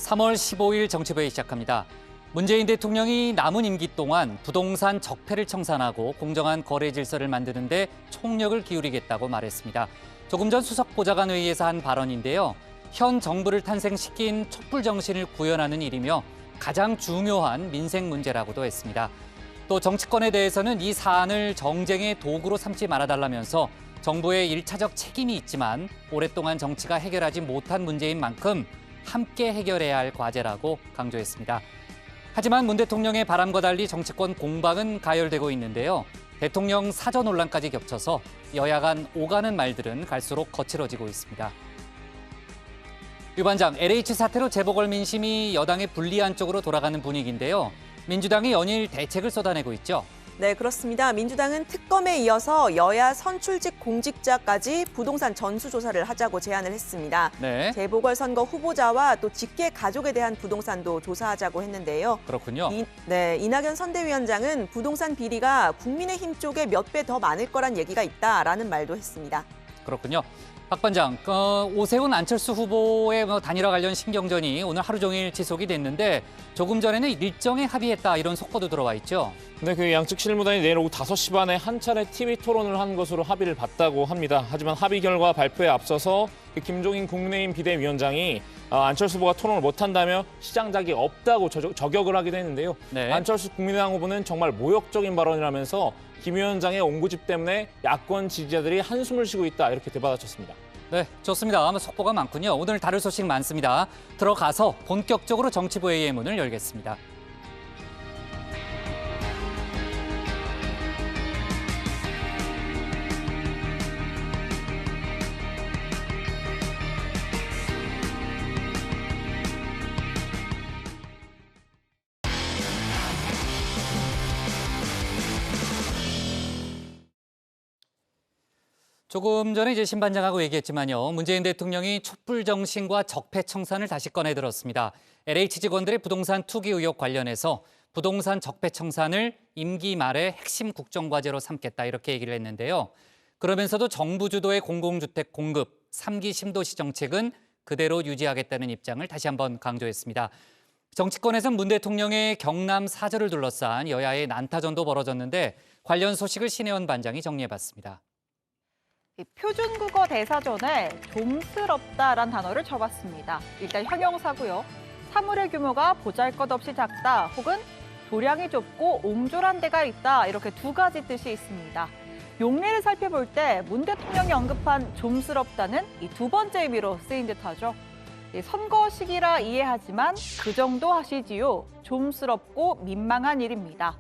3월 15일 정치부회 시작합니다. 문재인 대통령이 남은 임기 동안 부동산 적폐를 청산하고 공정한 거래 질서를 만드는 데 총력을 기울이겠다고 말했습니다. 조금 전 수석보좌관 회의에서 한 발언인데요. 현 정부를 탄생시킨 촛불 정신을 구현하는 일이며 가장 중요한 민생 문제라고도 했습니다. 또 정치권에 대해서는 이 사안을 정쟁의 도구로 삼지 말아달라면서 정부의 일차적 책임이 있지만 오랫동안 정치가 해결하지 못한 문제인 만큼 함께 해결해야 할 과제라고 강조했습니다. 하지만 문 대통령의 바람과 달리 정치권 공방은 가열되고 있는데요. 대통령 사저 논란까지 겹쳐서 여야 간 오가는 말들은 갈수록 거칠어지고 있습니다. 유 반장, LH 사태로 재보궐 민심이 여당의 불리한 쪽으로 돌아가는 분위기인데요. 민주당이 연일 대책을 쏟아내고 있죠. 네, 그렇습니다. 민주당은 특검에 이어서 여야 선출직 공직자까지 부동산 전수조사를 하자고 제안을 했습니다. 네. 재보궐선거 후보자와 또 직계 가족에 대한 부동산도 조사하자고 했는데요. 그렇군요. 이낙연 선대위원장은 부동산 비리가 국민의힘 쪽에 몇 배 더 많을 거란 얘기가 있다라는 말도 했습니다. 그렇군요. 박 반장, 오세훈 안철수 후보의 단일화 관련 신경전이 오늘 하루 종일 지속이 됐는데 조금 전에는 일정에 합의했다 이런 속보도 들어와 있죠. 네, 그 양측 실무단이 내일 오후 5시 반에 한 차례 TV 토론을 한 것으로 합의를 봤다고 합니다. 하지만 합의 결과 발표에 앞서서 김종인 국민의힘 비대위원장이 안철수 후보가 토론을 못한다며 시장작이 없다고 저격을 하기도 했는데요. 네. 안철수 국민의당 후보는 정말 모욕적인 발언이라면서 김 위원장의 옹구집 때문에 야권 지지자들이 한숨을 쉬고 있다 이렇게 되받아쳤습니다. 네, 좋습니다. 속보가 많군요. 오늘 다룰 소식 많습니다. 들어가서 본격적으로 정치부회의의 문을 열겠습니다. 조금 전에 이제 신 반장하고 얘기했지만요. 문재인 대통령이 촛불 정신과 적폐 청산을 다시 꺼내들었습니다. LH 직원들의 부동산 투기 의혹 관련해서 부동산 적폐 청산을 임기 말에 핵심 국정과제로 삼겠다 이렇게 얘기를 했는데요. 그러면서도 정부 주도의 공공주택 공급, 3기 신도시 정책은 그대로 유지하겠다는 입장을 다시 한번 강조했습니다. 정치권에선 문 대통령의 경남 사저를 둘러싼 여야의 난타전도 벌어졌는데 관련 소식을 신혜원 반장이 정리해봤습니다. 표준국어 대사전에 좀스럽다란 단어를 쳐봤습니다. 일단 형용사고요. 사물의 규모가 보잘것없이 작다 혹은 도량이 좁고 옹졸한 데가 있다 이렇게 두 가지 뜻이 있습니다. 용례를 살펴볼 때 문 대통령이 언급한 좀스럽다는 이 두 번째 의미로 쓰인 듯하죠. 선거 시기라 이해하지만 그 정도 하시지요. 좀스럽고 민망한 일입니다.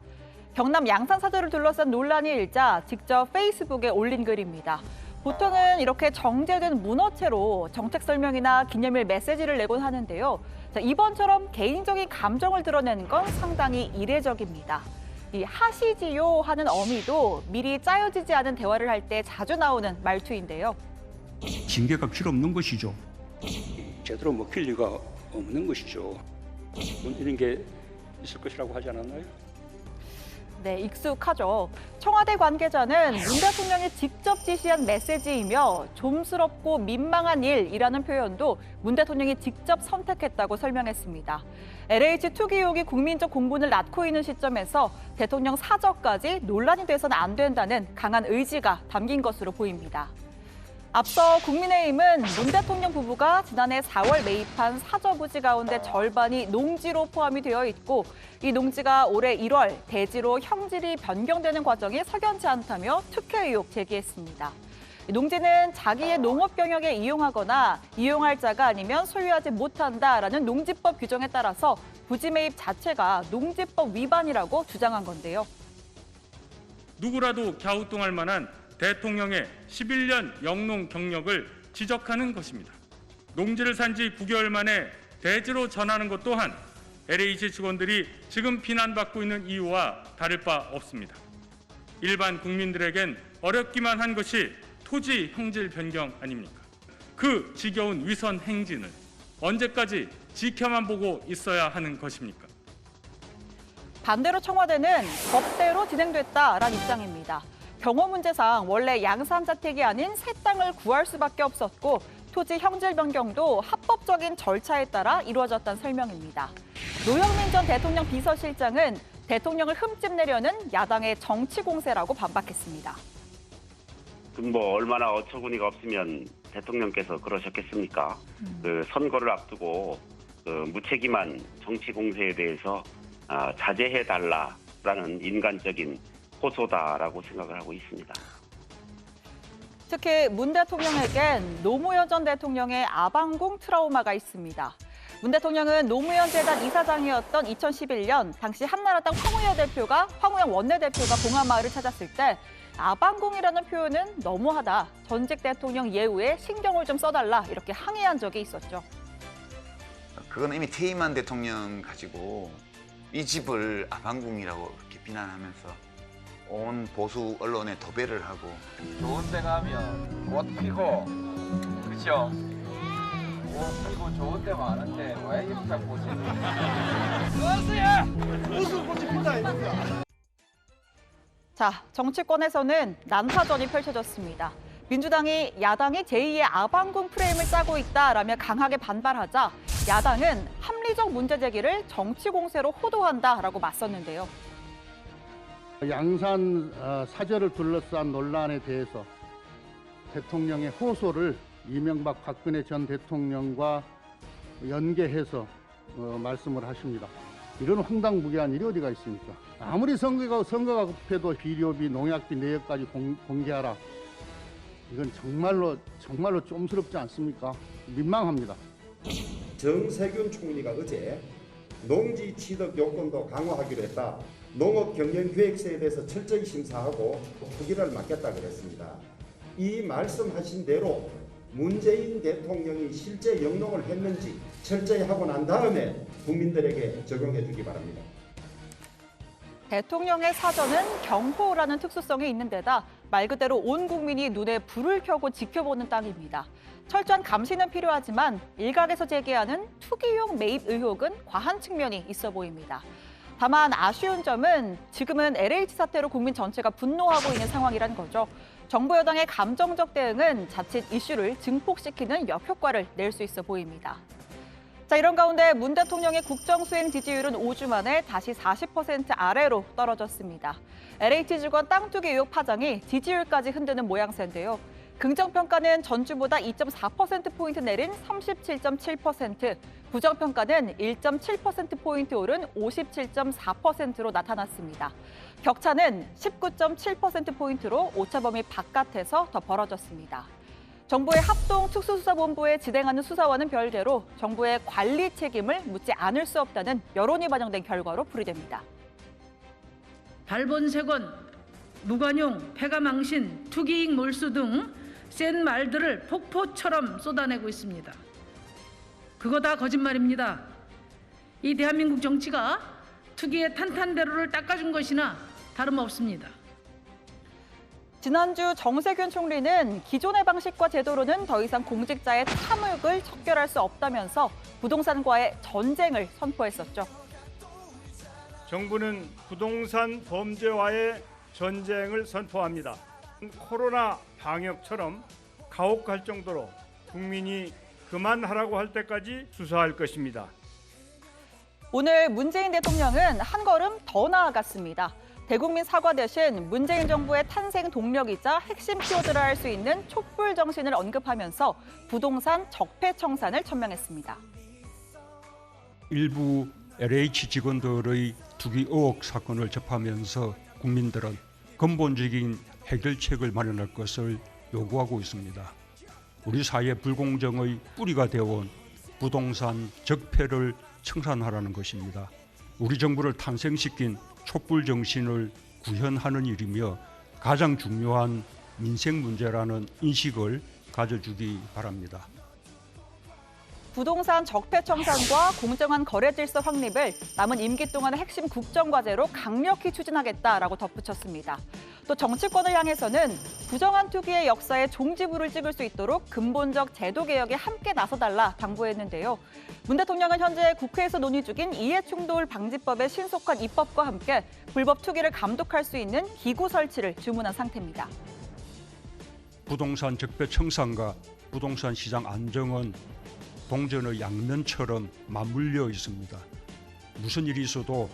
경남 양산 사저를 둘러싼 논란이 일자 직접 페이스북에 올린 글입니다. 보통은 이렇게 정제된 문어체로 정책 설명이나 기념일 메시지를 내곤 하는데요. 이번처럼 개인적인 감정을 드러내는 건 상당히 이례적입니다. 이 하시지요 하는 어미도 미리 짜여지지 않은 대화를 할 때 자주 나오는 말투인데요. 징계가 필요 없는 것이죠. 제대로 먹힐 리가 없는 것이죠. 이런 게 있을 것이라고 하지 않았나요? 네, 익숙하죠. 청와대 관계자는 문 대통령이 직접 지시한 메시지이며 좀스럽고 민망한 일이라는 표현도 문 대통령이 직접 선택했다고 설명했습니다. LH 투기 의혹이 국민적 공분을 낳고 있는 시점에서 대통령 사저까지 논란이 돼서는 안 된다는 강한 의지가 담긴 것으로 보입니다. 앞서 국민의힘은 문 대통령 부부가 지난해 4월 매입한 사저 부지 가운데 절반이 농지로 포함이 되어 있고 이 농지가 올해 1월 대지로 형질이 변경되는 과정이 석연치 않다며 특혜 의혹 제기했습니다. 농지는 자기의 농업 경영에 이용하거나 이용할 자가 아니면 소유하지 못한다라는 농지법 규정에 따라서 부지 매입 자체가 농지법 위반이라고 주장한 건데요. 누구라도 갸우뚱할 만한 대통령의 11년 영농 경력을 지적하는 것입니다. 농지를 산 지 9개월 만에 대지로 전하는 것 또한 LH 직원들이 지금 비난받고 있는 이유와 다를 바 없습니다. 일반 국민들에겐 어렵기만 한 것이 토지 형질 변경 아닙니까? 그 지겨운 위선 행진을 언제까지 지켜만 보고 있어야 하는 것입니까? 반대로 청와대는 법대로 진행됐다라는 입장입니다. 경호 문제상 원래 양산 자택이 아닌 새 땅을 구할 수밖에 없었고 토지 형질 변경도 합법적인 절차에 따라 이루어졌다는 설명입니다. 노영민 전 대통령 비서실장은 대통령을 흠집내려는 야당의 정치 공세라고 반박했습니다. 뭐 얼마나 어처구니가 없으면 대통령께서 그러셨겠습니까? 그 선거를 앞두고 그 무책임한 정치 공세에 대해서 자제해 달라라는 인간적인 호소다라고 생각을 하고 있습니다. 특히 문 대통령에겐 노무현 전 대통령의 아방궁 트라우마가 있습니다. 문 대통령은 노무현 재단 이사장이었던 2011년 당시 한나라당 황우영 원내대표가 봉하마을을 찾았을 때 아방궁이라는 표현은 너무하다. 전직 대통령 예우에 신경을 좀 써달라. 이렇게 항의한 적이 있었죠. 그건 이미 퇴임한 대통령 가지고 이 집을 아방궁이라고 이렇게 비난하면서 온 보수 언론에 도배를 하고. 좋은 데 가면 꽃 피고, 그렇죠? 꽃 피고 좋은 데 많은데 왜 이렇게 자꾸 오세요? 무슨 꽃이 피다 이겁니다. 자, 정치권에서는 난타전이 펼쳐졌습니다. 민주당이 야당이 제2의 아방궁 프레임을 짜고 있다라며 강하게 반발하자 야당은 합리적 문제 제기를 정치 공세로 호도한다라고 맞섰는데요. 양산 사저를 둘러싼 논란에 대해서 대통령의 호소를 이명박 박근혜 전 대통령과 연계해서 말씀을 하십니다. 이런 황당무계한 일이 어디가 있습니까? 아무리 선거가 급해도 비료비, 농약비 내역까지 공개하라. 이건 정말로 좀스럽지 않습니까? 민망합니다. 정세균 총리가 어제 농지 취득 요건도 강화하기로 했다. 농업 경영 계획서에 대해서 철저히 심사하고 투기를 막겠다 그랬습니다. 이 말씀하신 대로 문재인 대통령이 실제 영농을 했는지 철저히 하고 난 다음에 국민들에게 적용해 주기 바랍니다. 대통령의 사전은 경호라는 특수성이 있는 데다 말 그대로 온 국민이 눈에 불을 켜고 지켜보는 땅입니다. 철저한 감시는 필요하지만 일각에서 제기하는 투기용 매입 의혹은 과한 측면이 있어 보입니다. 다만 아쉬운 점은 지금은 LH 사태로 국민 전체가 분노하고 있는 상황이라는 거죠. 정부 여당의 감정적 대응은 자칫 이슈를 증폭시키는 역효과를 낼 수 있어 보입니다. 자, 이런 가운데 문 대통령의 국정수행 지지율은 5주 만에 다시 40% 아래로 떨어졌습니다. LH 직원 땅 투기 의혹 파장이 지지율까지 흔드는 모양새인데요. 긍정평가는 전주보다 2.4%포인트 내린 37.7%, 부정평가는 1.7%포인트 오른 57.4%로 나타났습니다. 격차는 19.7%포인트로 오차범위 바깥에서 더 벌어졌습니다. 정부의 합동특수수사본부에 진행하는 수사와는 별개로 정부의 관리 책임을 묻지 않을 수 없다는 여론이 반영된 결과로 풀이됩니다. 발본색원, 무관용, 폐가망신, 투기익 몰수 등 센 말들을 폭포처럼 쏟아내고 있습니다. 그거 다 거짓말입니다. 이 대한민국 정치가 투기의 탄탄대로를 닦아준 것이나 다름없습니다. 지난주 정세균 총리는 기존의 방식과 제도로는 더 이상 공직자의 탐욕을 척결할 수 없다면서 부동산과의 전쟁을 선포했었죠. 정부는 부동산 범죄와의 전쟁을 선포합니다. 코로나 방역처럼 가혹할 정도로 국민이 그만하라고 할 때까지 수사할 것입니다. 오늘 문재인 대통령은 한 걸음 더 나아갔습니다. 대국민 사과 대신 문재인 정부의 탄생 동력이자 핵심 키워드라 할 수 있는 촛불 정신을 언급하면서 부동산 적폐 청산을 천명했습니다. 일부 LH 직원들의 투기 의혹 사건을 접하면서 국민들은 근본적인 해결책을 마련할 것을 요구하고 있습니다. 우리 사회 불공정의 뿌리가 되어온 부동산 적폐를 청산하라는 것입니다. 우리 정부를 탄생시킨 촛불 정신을 구현하는 일이며 가장 중요한 민생 문제라는 인식을 가져주기 바랍니다. 부동산 적폐 청산과 공정한 거래 질서 확립을 남은 임기 동안의 핵심 국정과제로 강력히 추진하겠다라고 덧붙였습니다. 또 정치권을 향해서는 부정한 투기의 역사에 종지부를 찍을 수 있도록 근본적 제도 개혁에 함께 나서달라 당부했는데요. 문 대통령은 현재 국회에서 논의 중인 이해충돌 방지법의 신속한 입법과 함께 불법 투기를 감독할 수 있는 기구 설치를 주문한 상태입니다. 부동산 적폐 청산과 부동산 시장 안정은 동전의 양면처럼 맞물려 있습니다. 무슨 일이 있어도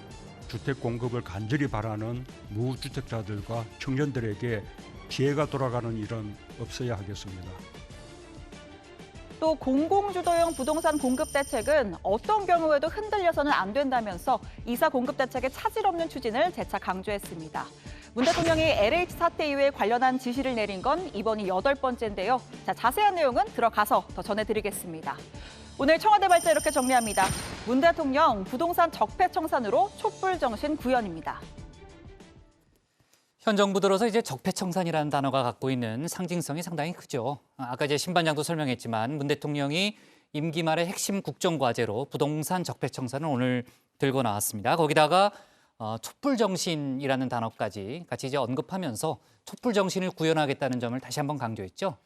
주택 공급을 간절히 바라는 무주택자들과 청년들에게 피해가 돌아가는 일은 없어야 하겠습니다. 또 공공주도형 부동산 공급 대책은 어떤 경우에도 흔들려서는 안 된다면서 이사 공급 대책의 차질 없는 추진을 재차 강조했습니다. 문 대통령이 LH 사태 이후에 관련한 지시를 내린 건 이번이 8번째인데요. 자, 자세한 내용은 들어가서 더 전해드리겠습니다. 오늘 청와대 발제 이렇게 정리합니다. 문 대통령 부동산 적폐청산으로 촛불정신 구현입니다. 현 정부 들어서 이제 적폐청산이라는 단어가 갖고 있는 상징성이 상당히 크죠. 아까 이제 신반장도 설명했지만 문 대통령이 임기 말의 핵심 국정과제로 부동산 적폐청산을 오늘 들고 나왔습니다. 거기다가 촛불정신이라는 단어까지 같이 이제 언급하면서 촛불정신을 구현하겠다는 점을 다시 한번 강조했죠.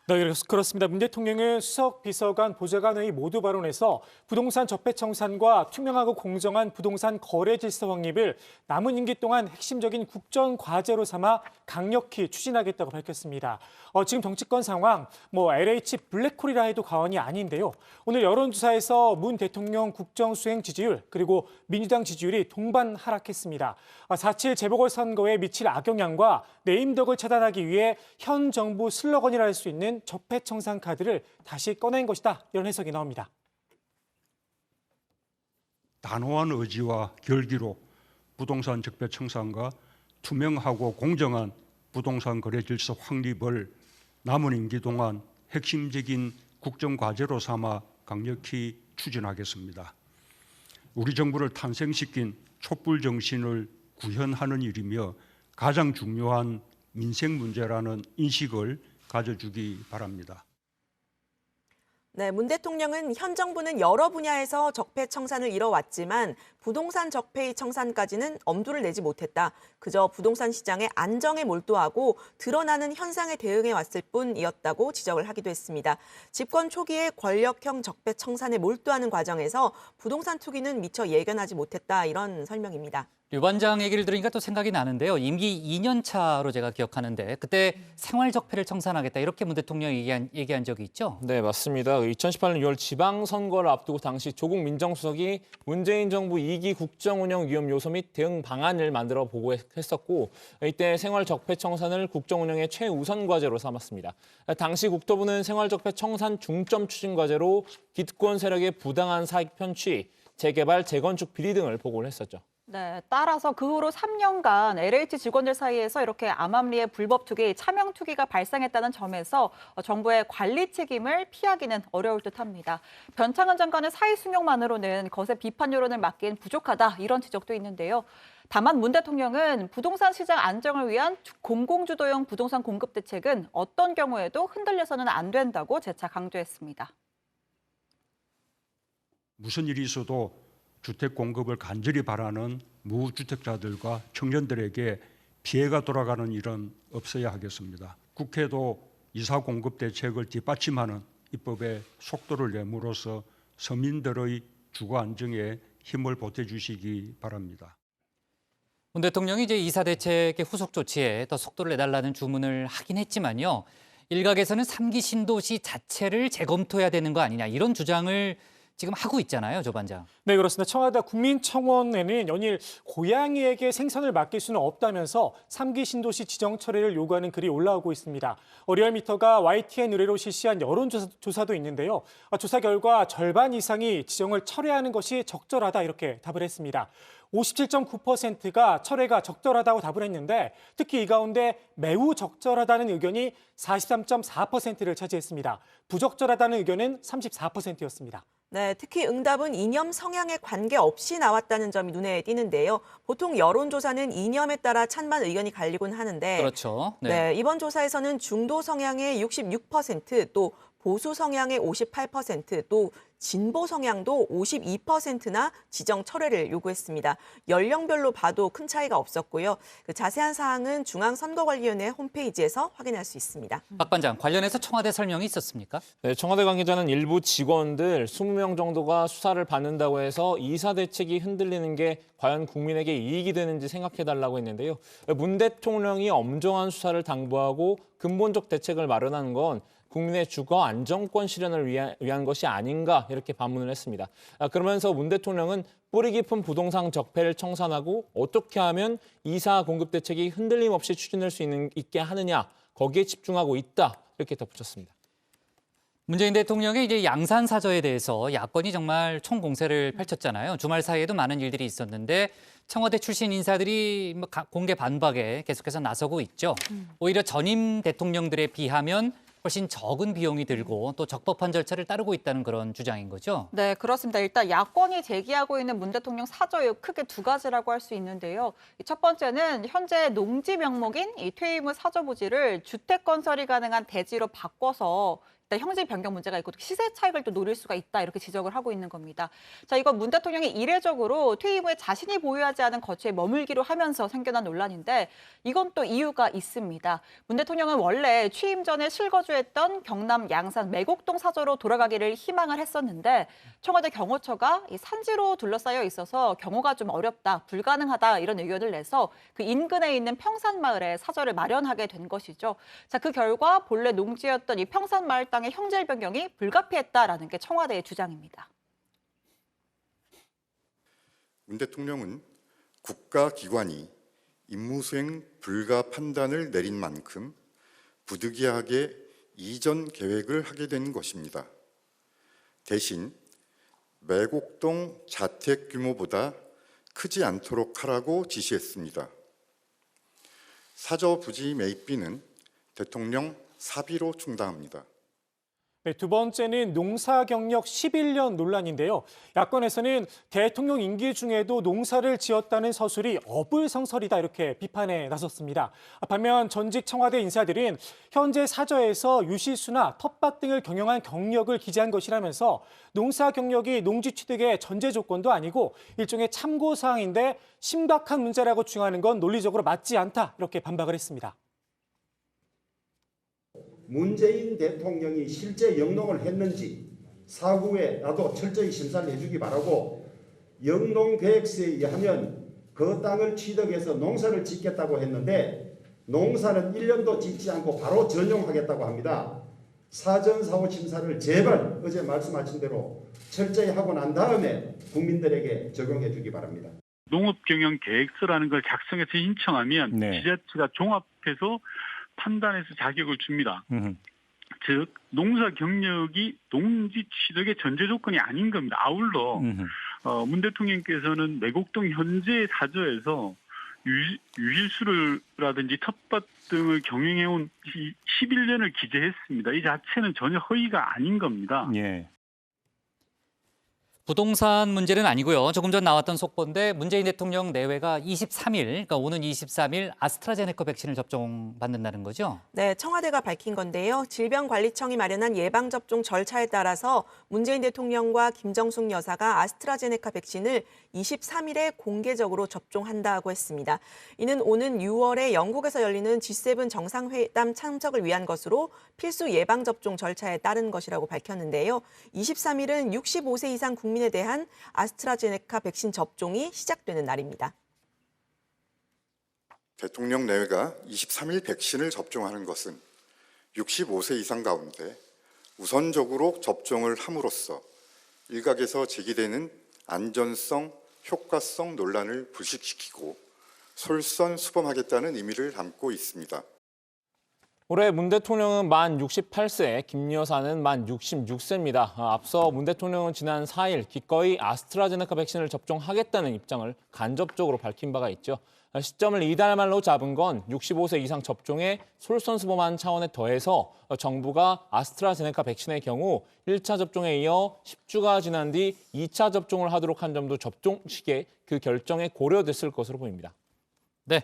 네, 그렇습니다. 문 대통령은 수석, 비서관, 보좌관의 모두 발언에서 부동산 적폐청산과 투명하고 공정한 부동산 거래 질서 확립을 남은 임기 동안 핵심적인 국정 과제로 삼아 강력히 추진하겠다고 밝혔습니다. 지금 정치권 상황, LH 블랙홀이라 해도 과언이 아닌데요. 오늘 여론조사에서 문 대통령 국정 수행 지지율 그리고 민주당 지지율이 동반 하락했습니다. 4.7 재보궐선거에 미칠 악영향과 네임덕을 차단하기 위해 현 정부 슬로건이라 할 수 있는 적폐청산 카드를 다시 꺼낸 것이다. 이런 해석이 나옵니다. 단호한 의지와 결기로 부동산 적폐청산과 투명하고 공정한 부동산 거래 질서 확립을 남은 임기 동안 핵심적인 국정과제로 삼아 강력히 추진하겠습니다. 우리 정부를 탄생시킨 촛불 정신을 구현하는 일이며 가장 중요한 민생 문제라는 인식을 가져주기 바랍니다. 네, 문 대통령은 현 정부는 여러 분야에서 적폐청산을 이뤄왔지만 부동산 적폐의 청산까지는 엄두를 내지 못했다. 그저 부동산 시장의 안정에 몰두하고 드러나는 현상에 대응해 왔을 뿐이었다고 지적을 하기도 했습니다. 집권 초기에 권력형 적폐청산에 몰두하는 과정에서 부동산 투기는 미처 예견하지 못했다. 이런 설명입니다. 류 반장 얘기를 들으니까 또 생각이 나는데요. 임기 2년 차로 제가 기억하는데 그때 생활 적폐를 청산하겠다 이렇게 문 대통령이 얘기한 적이 있죠? 네, 맞습니다. 2018년 6월 지방선거를 앞두고 당시 조국 민정수석이 문재인 정부 2기 국정운영 위험 요소 및 대응 방안을 만들어 보고했었고 이때 생활 적폐 청산을 국정운영의 최우선 과제로 삼았습니다. 당시 국토부는 생활 적폐 청산 중점 추진 과제로 기득권 세력의 부당한 사익 편취, 재개발, 재건축 비리 등을 보고를 했었죠. 네, 따라서 그 후로 3년간 LH 직원들 사이에서 이렇게 암암리의 불법 투기, 차명 투기가 발생했다는 점에서 정부의 관리 책임을 피하기는 어려울 듯합니다. 변창흠 장관의 사의 수용만으로는 거세 비판 여론을 막기엔 부족하다 이런 지적도 있는데요. 다만 문 대통령은 부동산 시장 안정을 위한 공공주도형 부동산 공급 대책은 어떤 경우에도 흔들려서는 안 된다고 재차 강조했습니다. 무슨 일이 있어도 주택 공급을 간절히 바라는 무주택자들과 청년들에게 피해가 돌아가는 일은 없어야 하겠습니다. 국회도 이사 공급 대책을 뒷받침하는 입법에 속도를 내므로써 서민들의 주거 안정에 힘을 보태주시기 바랍니다. 문 대통령이 이제 이사 대책의 후속 조치에 더 속도를 내달라는 주문을 하긴 했지만요. 일각에서는 3기 신도시 자체를 재검토해야 되는 거 아니냐 이런 주장을 지금 하고 있잖아요, 조 반장. 네, 그렇습니다. 청와대 국민청원에는 연일 고양이에게 생선을 맡길 수는 없다면서 3기 신도시 지정 처리를 요구하는 글이 올라오고 있습니다. 리얼미터가 YTN 의뢰로 실시한 여론조사도 있는데요. 조사 결과 절반 이상이 지정을 철회하는 것이 적절하다 이렇게 답을 했습니다. 57.9%가 철회가 적절하다고 답을 했는데 특히 이 가운데 매우 적절하다는 의견이 43.4%를 차지했습니다. 부적절하다는 의견은 34%였습니다. 네, 특히 응답은 이념 성향에 관계없이 나왔다는 점이 눈에 띄는데요. 보통 여론조사는 이념에 따라 찬반 의견이 갈리곤 하는데 그렇죠. 네, 이번 조사에서는 중도 성향의 66%, 또 보수 성향의 58%, 또 진보 성향도 52%나 지정 철회를 요구했습니다. 연령별로 봐도 큰 차이가 없었고요. 그 자세한 사항은 중앙선거관리위원회 홈페이지에서 확인할 수 있습니다. 박 반장, 관련해서 청와대 설명이 있었습니까? 네, 청와대 관계자는 일부 직원들 20명 정도가 수사를 받는다고 해서 이사 대책이 흔들리는 게 과연 국민에게 이익이 되는지 생각해달라고 했는데요. 문 대통령이 엄정한 수사를 당부하고 근본적 대책을 마련하는 건 국민의 주거 안정권 실현을 위한 것이 아닌가 이렇게 반문을 했습니다. 그러면서 문 대통령은 뿌리 깊은 부동산 적폐를 청산하고 어떻게 하면 이사 공급 대책이 흔들림 없이 추진할 수 있게 하느냐 거기에 집중하고 있다 이렇게 덧붙였습니다. 문재인 대통령의 이제 양산 사저에 대해서 야권이 정말 총공세를 펼쳤잖아요. 주말 사이에도 많은 일들이 있었는데 청와대 출신 인사들이 공개 반박에 계속해서 나서고 있죠. 오히려 전임 대통령들에 비하면 훨씬 적은 비용이 들고 또 적법한 절차를 따르고 있다는 그런 주장인 거죠. 네, 그렇습니다. 일단 야권이 제기하고 있는 문 대통령 사저에 크게 두 가지라고 할 수 있는데요. 첫 번째는 현재 농지 명목인 이 퇴임 후 사저 부지를 주택 건설이 가능한 대지로 바꿔서 일단 형질 변경 문제가 있고 시세 차익을 또 노릴 수가 있다 이렇게 지적을 하고 있는 겁니다. 자, 이건 문 대통령이 이례적으로 퇴임 후에 자신이 보유하지 않은 거처에 머물기로 하면서 생겨난 논란인데 이건 또 이유가 있습니다. 문 대통령은 원래 취임 전에 실거주했던 경남 양산 매곡동 사저로 돌아가기를 희망을 했었는데 청와대 경호처가 이 산지로 둘러싸여 있어서 경호가 좀 어렵다, 불가능하다 이런 의견을 내서 그 인근에 있는 평산마을에 사저를 마련하게 된 것이죠. 자, 그 결과 본래 농지였던 이 평산마을 땅의 형질 변경이 불가피했다라는 게 청와대의 주장입니다. 문 대통령은 국가기관이 임무수행 불가 판단을 내린 만큼 부득이하게 이전 계획을 하게 된 것입니다. 대신 매곡동 자택 규모보다 크지 않도록 하라고 지시했습니다. 사저 부지 매입비는 대통령 사비로 충당합니다. 네, 두 번째는 농사 경력 11년 논란인데요. 야권에서는 대통령 임기 중에도 농사를 지었다는 서술이 어불성설이다 이렇게 비판에 나섰습니다. 반면 전직 청와대 인사들은 현재 사저에서 유실수나 텃밭 등을 경영한 경력을 기재한 것이라면서 농사 경력이 농지 취득의 전제 조건도 아니고 일종의 참고사항인데 심각한 문제라고 주장하는 건 논리적으로 맞지 않다 이렇게 반박을 했습니다. 문재인 대통령이 실제 영농을 했는지 사후에 나도 철저히 심사를 해주기 바라고 영농계획서에 의하면 그 땅을 취득해서 농사를 짓겠다고 했는데 농사는 1년도 짓지 않고 바로 전용하겠다고 합니다. 사전사후 심사를 제발 어제 말씀하신 대로 철저히 하고 난 다음에 국민들에게 적용해 주기 바랍니다. 농업경영계획서라는 걸 작성해서 신청하면 지자체가 종합해서 판단해서 자격을 줍니다. 즉 농사 경력이 농지 취득의 전제 조건이 아닌 겁니다. 아울러 문 대통령께서는 매곡동 현재 사저에서 유실수라든지 텃밭 등을 경영해온 11년을 기재했습니다. 이 자체는 전혀 허위가 아닌 겁니다. 예. 부동산 문제는 아니고요. 조금 전 나왔던 속보인데 문재인 대통령 내외가 23일, 그러니까 오는 23일 아스트라제네카 백신을 접종받는다는 거죠? 네, 청와대가 밝힌 건데요. 질병관리청이 마련한 예방접종 절차에 따라서 문재인 대통령과 김정숙 여사가 아스트라제네카 백신을 23일에 공개적으로 접종한다고 했습니다. 이는 오는 6월에 영국에서 열리는 G7 정상회담 참석을 위한 것으로 필수 예방접종 절차에 따른 것이라고 밝혔는데요. 23일은 65세 이상 국민에 대한 아스트라제네카 백신 접종이 시작되는 날입니다. 대통령 내외가 23일 백신을 접종하는 것은 65세 이상 가운데 우선적으로 접종을 함으로써 일각에서 제기되는 안전성, 효과성 논란을 불식시키고 솔선수범하겠다는 의미를 담고 있습니다. 올해 문 대통령은 만 68세, 김 여사는 만 66세입니다. 앞서 문 대통령은 지난 4일 기꺼이 아스트라제네카 백신을 접종하겠다는 입장을 간접적으로 밝힌 바가 있죠. 시점을 이달 말로 잡은 건 65세 이상 접종에 솔선수범한 차원에 더해서 정부가 아스트라제네카 백신의 경우 1차 접종에 이어 10주가 지난 뒤 2차 접종을 하도록 한 점도 접종 시기에 그 결정에 고려됐을 것으로 보입니다. 네.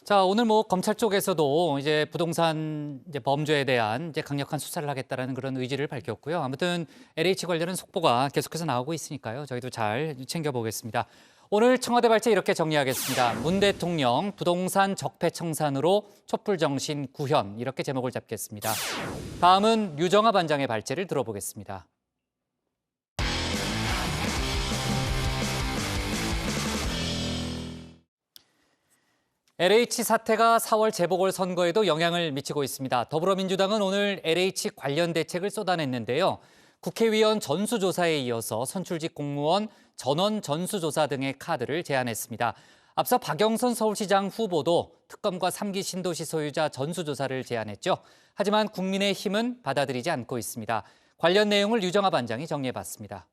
자, 오늘 검찰 쪽에서도 이제 부동산 범죄에 대한 이제 강력한 수사를 하겠다라는 그런 의지를 밝혔고요. 아무튼 LH 관련은 속보가 계속해서 나오고 있으니까요. 저희도 잘 챙겨보겠습니다. 오늘 청와대 발제 이렇게 정리하겠습니다. 문 대통령 부동산 적폐 청산으로 촛불 정신 구현 이렇게 제목을 잡겠습니다. 다음은 유정아 반장의 발제를 들어보겠습니다. LH 사태가 4월 재보궐선거에도 영향을 미치고 있습니다. 더불어민주당은 오늘 LH 관련 대책을 쏟아냈는데요. 국회의원 전수조사에 이어서 선출직 공무원 전원 전수조사 등의 카드를 제안했습니다. 앞서 박영선 서울시장 후보도 특검과 3기 신도시 소유자 전수조사를 제안했죠. 하지만 국민의힘은 받아들이지 않고 있습니다. 관련 내용을 유정아 반장이 정리해봤습니다.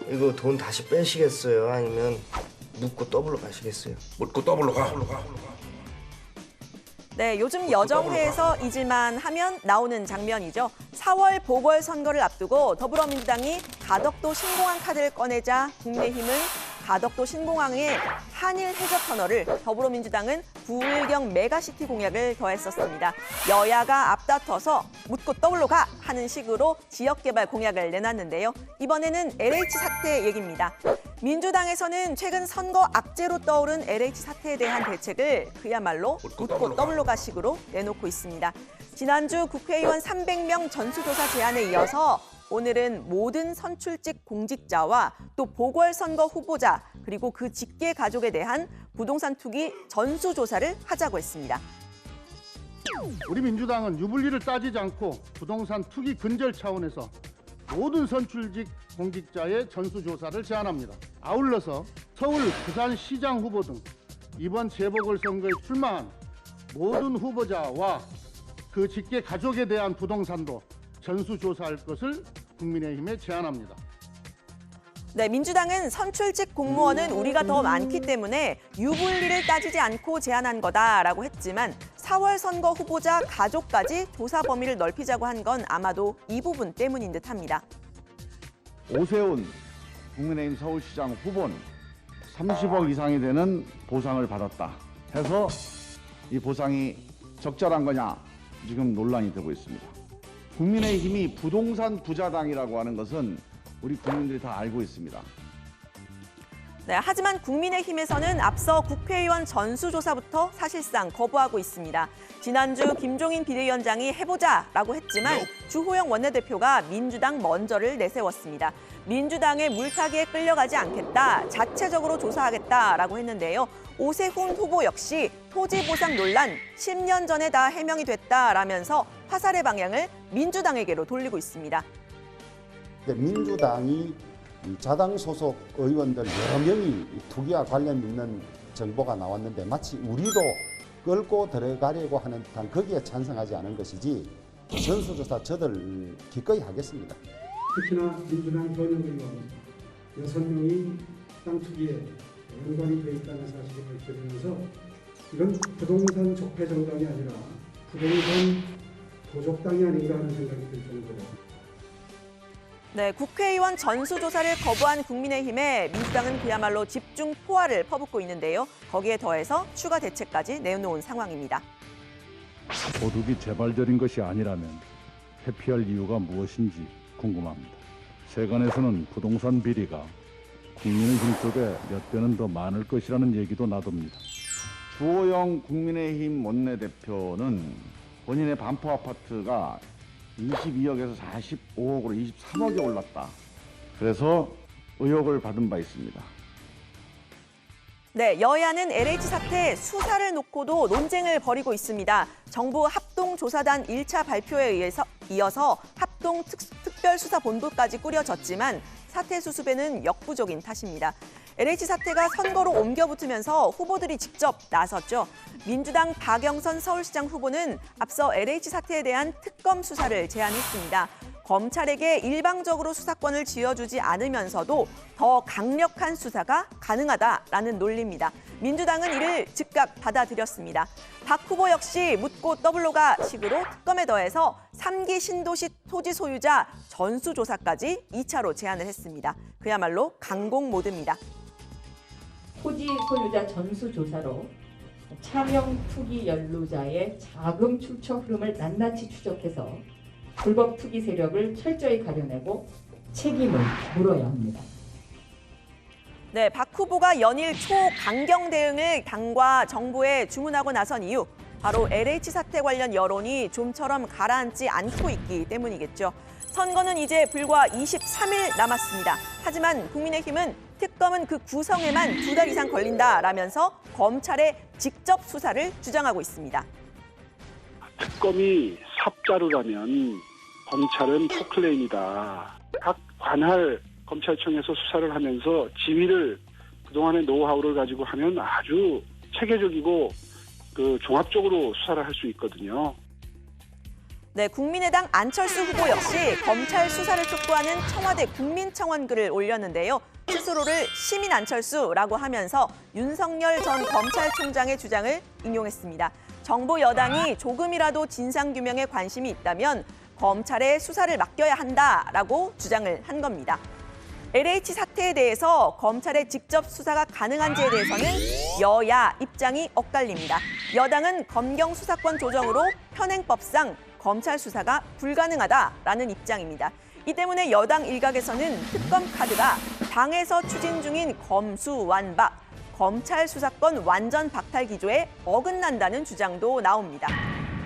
이거 돈 다시 빼시겠어요? 아니면 묻고 더블로 가시겠어요? 묻고 더블로 가. 네, 요즘 여정회에서 잊을만 하면 나오는 장면이죠. 4월 보궐선거를 앞두고 더불어민주당이 가덕도 신공항 카드를 꺼내자 국민의힘은 가덕도 신공항의 한일 해저터널을, 더불어민주당은 부울경 메가시티 공약을 더했었습니다. 여야가 앞다퉈서 묻고 더블로 가 하는 식으로 지역개발 공약을 내놨는데요. 이번에는 LH 사태 얘기입니다. 민주당에서는 최근 선거 악재로 떠오른 LH 사태에 대한 대책을 그야말로 묻고 더블로 가식으로 내놓고 있습니다. 지난주 국회의원 300명 전수조사 제안에 이어서 오늘은 모든 선출직 공직자와 또 보궐선거 후보자 그리고 그 직계 가족에 대한 부동산 투기 전수조사를 하자고 했습니다. 우리 민주당은 유불리를 따지지 않고 부동산 투기 근절 차원에서 모든 선출직 공직자의 전수조사를 제안합니다. 아울러서 서울, 부산시장 후보 등 이번 재보궐선거에 출마한 모든 후보자와 그 직계 가족에 대한 부동산도 전수조사할 것을 국민의힘에 제안합니다. 네, 민주당은 선출직 공무원은 우리가 더 많기 때문에 유불리를 따지지 않고 제안한 거다라고 했지만 4월 선거 후보자 가족까지 조사 범위를 넓히자고 한 건 아마도 이 부분 때문인 듯합니다. 오세훈 국민의힘 서울시장 후보는 30억 이상이 되는 보상을 받았다 해서 이 보상이 적절한 거냐 지금 논란이 되고 있습니다. 국민의힘이 부동산 부자당이라고 하는 것은 우리 국민들이 다 알고 있습니다. 네, 하지만 국민의힘에서는 앞서 국회의원 전수조사부터 사실상 거부하고 있습니다. 지난주 김종인 비대위원장이 해보자라고 했지만 주호영 원내대표가 민주당 먼저를 내세웠습니다. 민주당의 물타기에 끌려가지 않겠다, 자체적으로 조사하겠다라고 했는데요. 오세훈 후보 역시 토지 보상 논란 10년 전에 다 해명이 됐다라면서 화살의 방향을 민주당에게로 돌리고 있습니다. 민주당이 자당 소속 의원들 여러 명이 투기와 관련 있는 정보가 나왔는데 마치 우리도 끌고 들어가려고 하는 듯한 거기에 찬성하지 않은 것이지 전수조사 저들 기꺼이 하겠습니다. 특히나 민주당 현역 의원 6명이 땅 투기에 연관이 돼 있다는 사실이 밝혀지면서 이건 부동산 적폐 정당이 아니라 부동산 도적당이 아닌가 하는 생각이 들 정도로. 네, 국회의원 전수조사를 거부한 국민의힘에 민주당은 그야말로 집중 포화를 퍼붓고 있는데요. 거기에 더해서 추가 대책까지 내놓은 상황입니다. 도둑이 재발절인 것이 아니라면 회피할 이유가 무엇인지 궁금합니다. 세간에서는 부동산 비리가 국민의힘 쪽에 몇 배는 더 많을 것이라는 얘기도 나돕니다. 주호영 국민의힘 원내대표는 본인의 반포 아파트가 22억에서 45억으로 23억에 올랐다. 그래서 의혹을 받은 바 있습니다. 네, 여야는 LH 사태 수사를 놓고도 논쟁을 벌이고 있습니다. 정부 합동조사단 1차 발표에 이어서 합동특별수사본부까지 꾸려졌지만 사태 수습에는 역부족인 탓입니다. LH 사태가 선거로 옮겨붙으면서 후보들이 직접 나섰죠. 민주당 박영선 서울시장 후보는 앞서 LH 사태에 대한 특검 수사를 제안했습니다. 검찰에게 일방적으로 수사권을 쥐어주지 않으면서도 더 강력한 수사가 가능하다라는 논리입니다. 민주당은 이를 즉각 받아들였습니다. 박 후보 역시 묻고 더블로 가 식으로 특검에 더해서 3기 신도시 토지 소유자 전수조사까지 2차로 제안을 했습니다. 그야말로 강공 모드입니다. 토지 소유자 전수조사로 차명 투기 연루자의 자금 출처 흐름을 낱낱이 추적해서 불법 투기 세력을 철저히 가려내고 책임을 물어야 합니다. 네, 박 후보가 연일 초강경 대응을 당과 정부에 주문하고 나선 이유, 바로 LH 사태 관련 여론이 좀처럼 가라앉지 않고 있기 때문이겠죠. 선거는 이제 불과 23일 남았습니다. 하지만 국민의힘은 특검은 그 구성에만 2달 이상 걸린다라면서 검찰의 직접 수사를 주장하고 있습니다. 특검이 삽자루라면 검찰은 포클레인이다. 각 관할 검찰청에서 수사를 하면서 지휘를 그동안의 노하우를 가지고 하면 아주 체계적이고 종합적으로 수사를 할 수 있거든요. 네, 국민의당 안철수 후보 역시 검찰 수사를 촉구하는 청와대 국민청원글을 올렸는데요. 스스로를 시민 안철수라고 하면서 윤석열 전 검찰총장의 주장을 인용했습니다. 정부 여당이 조금이라도 진상규명에 관심이 있다면 검찰에 수사를 맡겨야 한다라고 주장을 한 겁니다. LH 사태에 대해서 검찰의 직접 수사가 가능한지에 대해서는 여야 입장이 엇갈립니다. 여당은 검경 수사권 조정으로 현행법상 검찰 수사가 불가능하다라는 입장입니다. 이 때문에 여당 일각에서는 특검 카드가 당에서 추진 중인 검수완박, 검찰 수사권 완전 박탈 기조에 어긋난다는 주장도 나옵니다.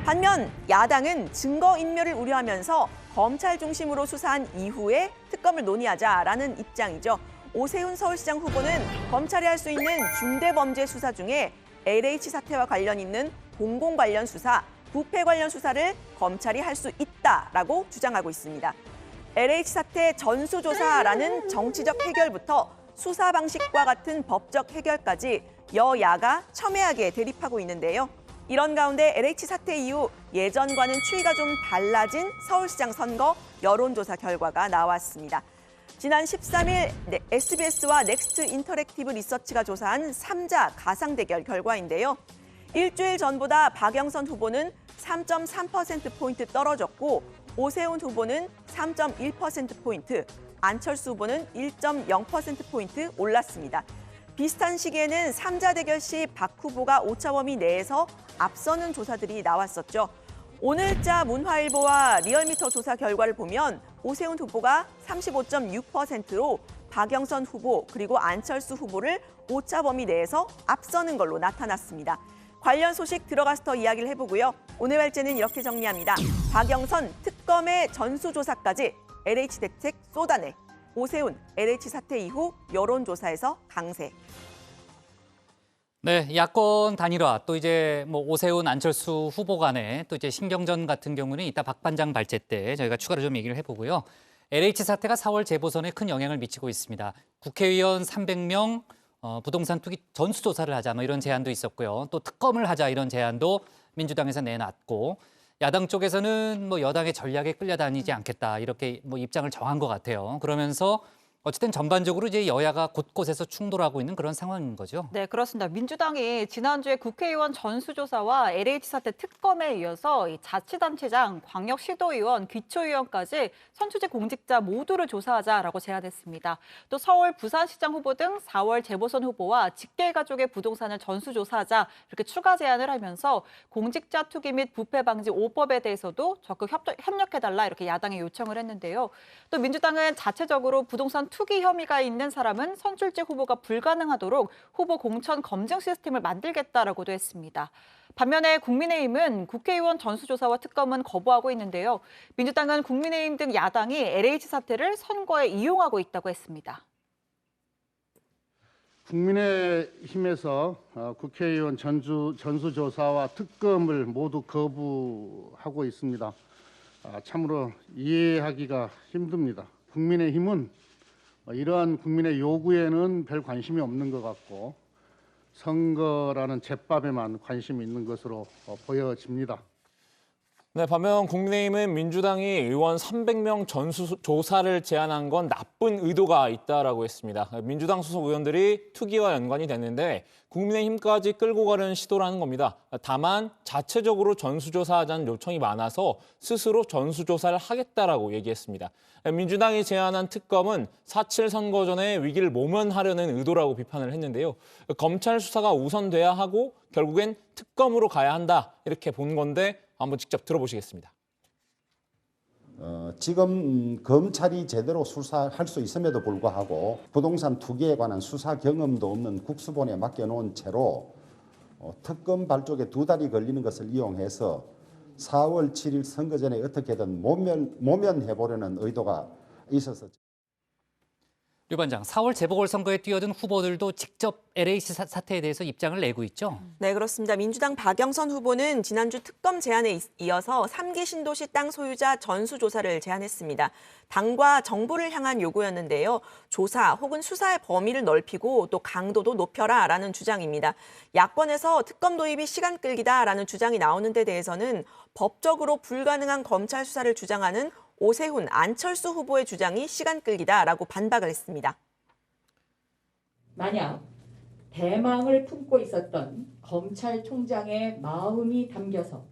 반면 야당은 증거인멸을 우려하면서 검찰 중심으로 수사한 이후에 특검을 논의하자라는 입장이죠. 오세훈 서울시장 후보는 검찰이 할 수 있는 중대범죄 수사 중에 LH 사태와 관련 있는 공공 관련 수사, 부패 관련 수사를 검찰이 할 수 있다라고 주장하고 있습니다. LH 사태 전수조사라는 정치적 해결부터 수사 방식과 같은 법적 해결까지 여야가 첨예하게 대립하고 있는데요. 이런 가운데 LH 사태 이후 예전과는 추이가 좀 달라진 서울시장 선거 여론조사 결과가 나왔습니다. 지난 13일 SBS와 넥스트 인터랙티브 리서치가 조사한 3자 가상대결 결과인데요. 일주일 전보다 박영선 후보는 3.3%포인트 떨어졌고 오세훈 후보는 3.1%포인트, 안철수 후보는 1.0%포인트 올랐습니다. 비슷한 시기에는 3자 대결 시 박 후보가 오차범위 내에서 앞서는 조사들이 나왔었죠. 오늘자 문화일보와 리얼미터 조사 결과를 보면 오세훈 후보가 35.6%로 박영선 후보 그리고 안철수 후보를 오차범위 내에서 앞서는 걸로 나타났습니다. 관련 소식 들어가서 더 이야기를 해보고요. 오늘 발제는 이렇게 정리합니다. 박영선 특검의 전수조사까지 LH 대책 쏟아내. 오세훈 LH 사태 이후 여론조사에서 강세. 네, 야권 단일화 또 이제 뭐 오세훈 안철수 후보 간의 또 이제 신경전 같은 경우는 이따 박 반장 발제 때 저희가 추가로 좀 얘기를 해보고요. LH 사태가 4월 재보선에 큰 영향을 미치고 있습니다. 국회의원 300명 부동산 투기 전수조사를 하자 뭐 이런 제안도 있었고요. 또 특검을 하자 이런 제안도 민주당에서 내놨고 야당 쪽에서는 뭐 여당의 전략에 끌려다니지 않겠다 이렇게 뭐 입장을 정한 것 같아요. 그러면서 어쨌든 전반적으로 이제 여야가 곳곳에서 충돌하고 있는 그런 상황인 거죠. 네, 그렇습니다. 민주당이 지난주에 국회의원 전수조사와 LH 사태 특검에 이어서 이 자치단체장, 광역시도의원, 기초의원까지 선출직 공직자 모두를 조사하자라고 제안했습니다. 또 서울, 부산시장 후보 등 4월 재보선 후보와 직계가족의 부동산을 전수조사하자 이렇게 추가 제안을 하면서 공직자 투기 및 부패 방지 5법에 대해서도 적극 협력해달라 이렇게 야당에 요청을 했는데요. 또 민주당은 자체적으로 부동산 투기 혐의가 있는 사람은 선출직 후보가 불가능하도록 후보 공천 검증 시스템을 만들겠다라고도 했습니다. 반면에 국민의힘은 국회의원 전수조사와 특검은 거부하고 있는데요. 민주당은 국민의힘 등 야당이 LH 사태를 선거에 이용하고 있다고 했습니다. 국민의힘에서 국회의원 전수조사와 특검을 모두 거부하고 있습니다. 참으로 이해하기가 힘듭니다. 국민의힘은 이러한 국민의 요구에는 별 관심이 없는 것 같고 선거라는 잿밥에만 관심이 있는 것으로 보여집니다. 네, 반면 국민의힘은 민주당이 의원 300명 전수조사를 제안한 건 나쁜 의도가 있다라고 했습니다. 민주당 소속 의원들이 투기와 연관이 됐는데 국민의힘까지 끌고 가려는 시도라는 겁니다. 다만 자체적으로 전수조사하자는 요청이 많아서 스스로 전수조사를 하겠다라고 얘기했습니다. 민주당이 제안한 특검은 4.7 선거 전에 위기를 모면하려는 의도라고 비판을 했는데요. 검찰 수사가 우선돼야 하고 결국엔 특검으로 가야 한다 이렇게 본 건데 한번 직접 들어보시겠습니다. 지금 검찰이 제대로 수사할 수 있음에도 불구하고 부동산 투기에 관한 수사 경험도 없는 국수본에 맡겨놓은 채로 특검 발족에 2달이 걸리는 것을 이용해서 4월 7일 선거 전에 어떻게든 모면해보려는 의도가 있어서. 류 반장, 4월 재보궐선거에 뛰어든 후보들도 직접 LH 사태에 대해서 입장을 내고 있죠? 네, 그렇습니다. 민주당 박영선 후보는 지난주 특검 제안에 이어서 3기 신도시 땅 소유자 전수조사를 제안했습니다. 당과 정부를 향한 요구였는데요. 조사 혹은 수사의 범위를 넓히고 또 강도도 높여라라는 주장입니다. 야권에서 특검 도입이 시간 끌기다라는 주장이 나오는 데 대해서는 법적으로 불가능한 검찰 수사를 주장하는 오세훈, 안철수 후보의 주장이 시간 끌기다라고 반박을 했습니다. 만약 대망을 품고 있었던 검찰총장의 마음이 담겨서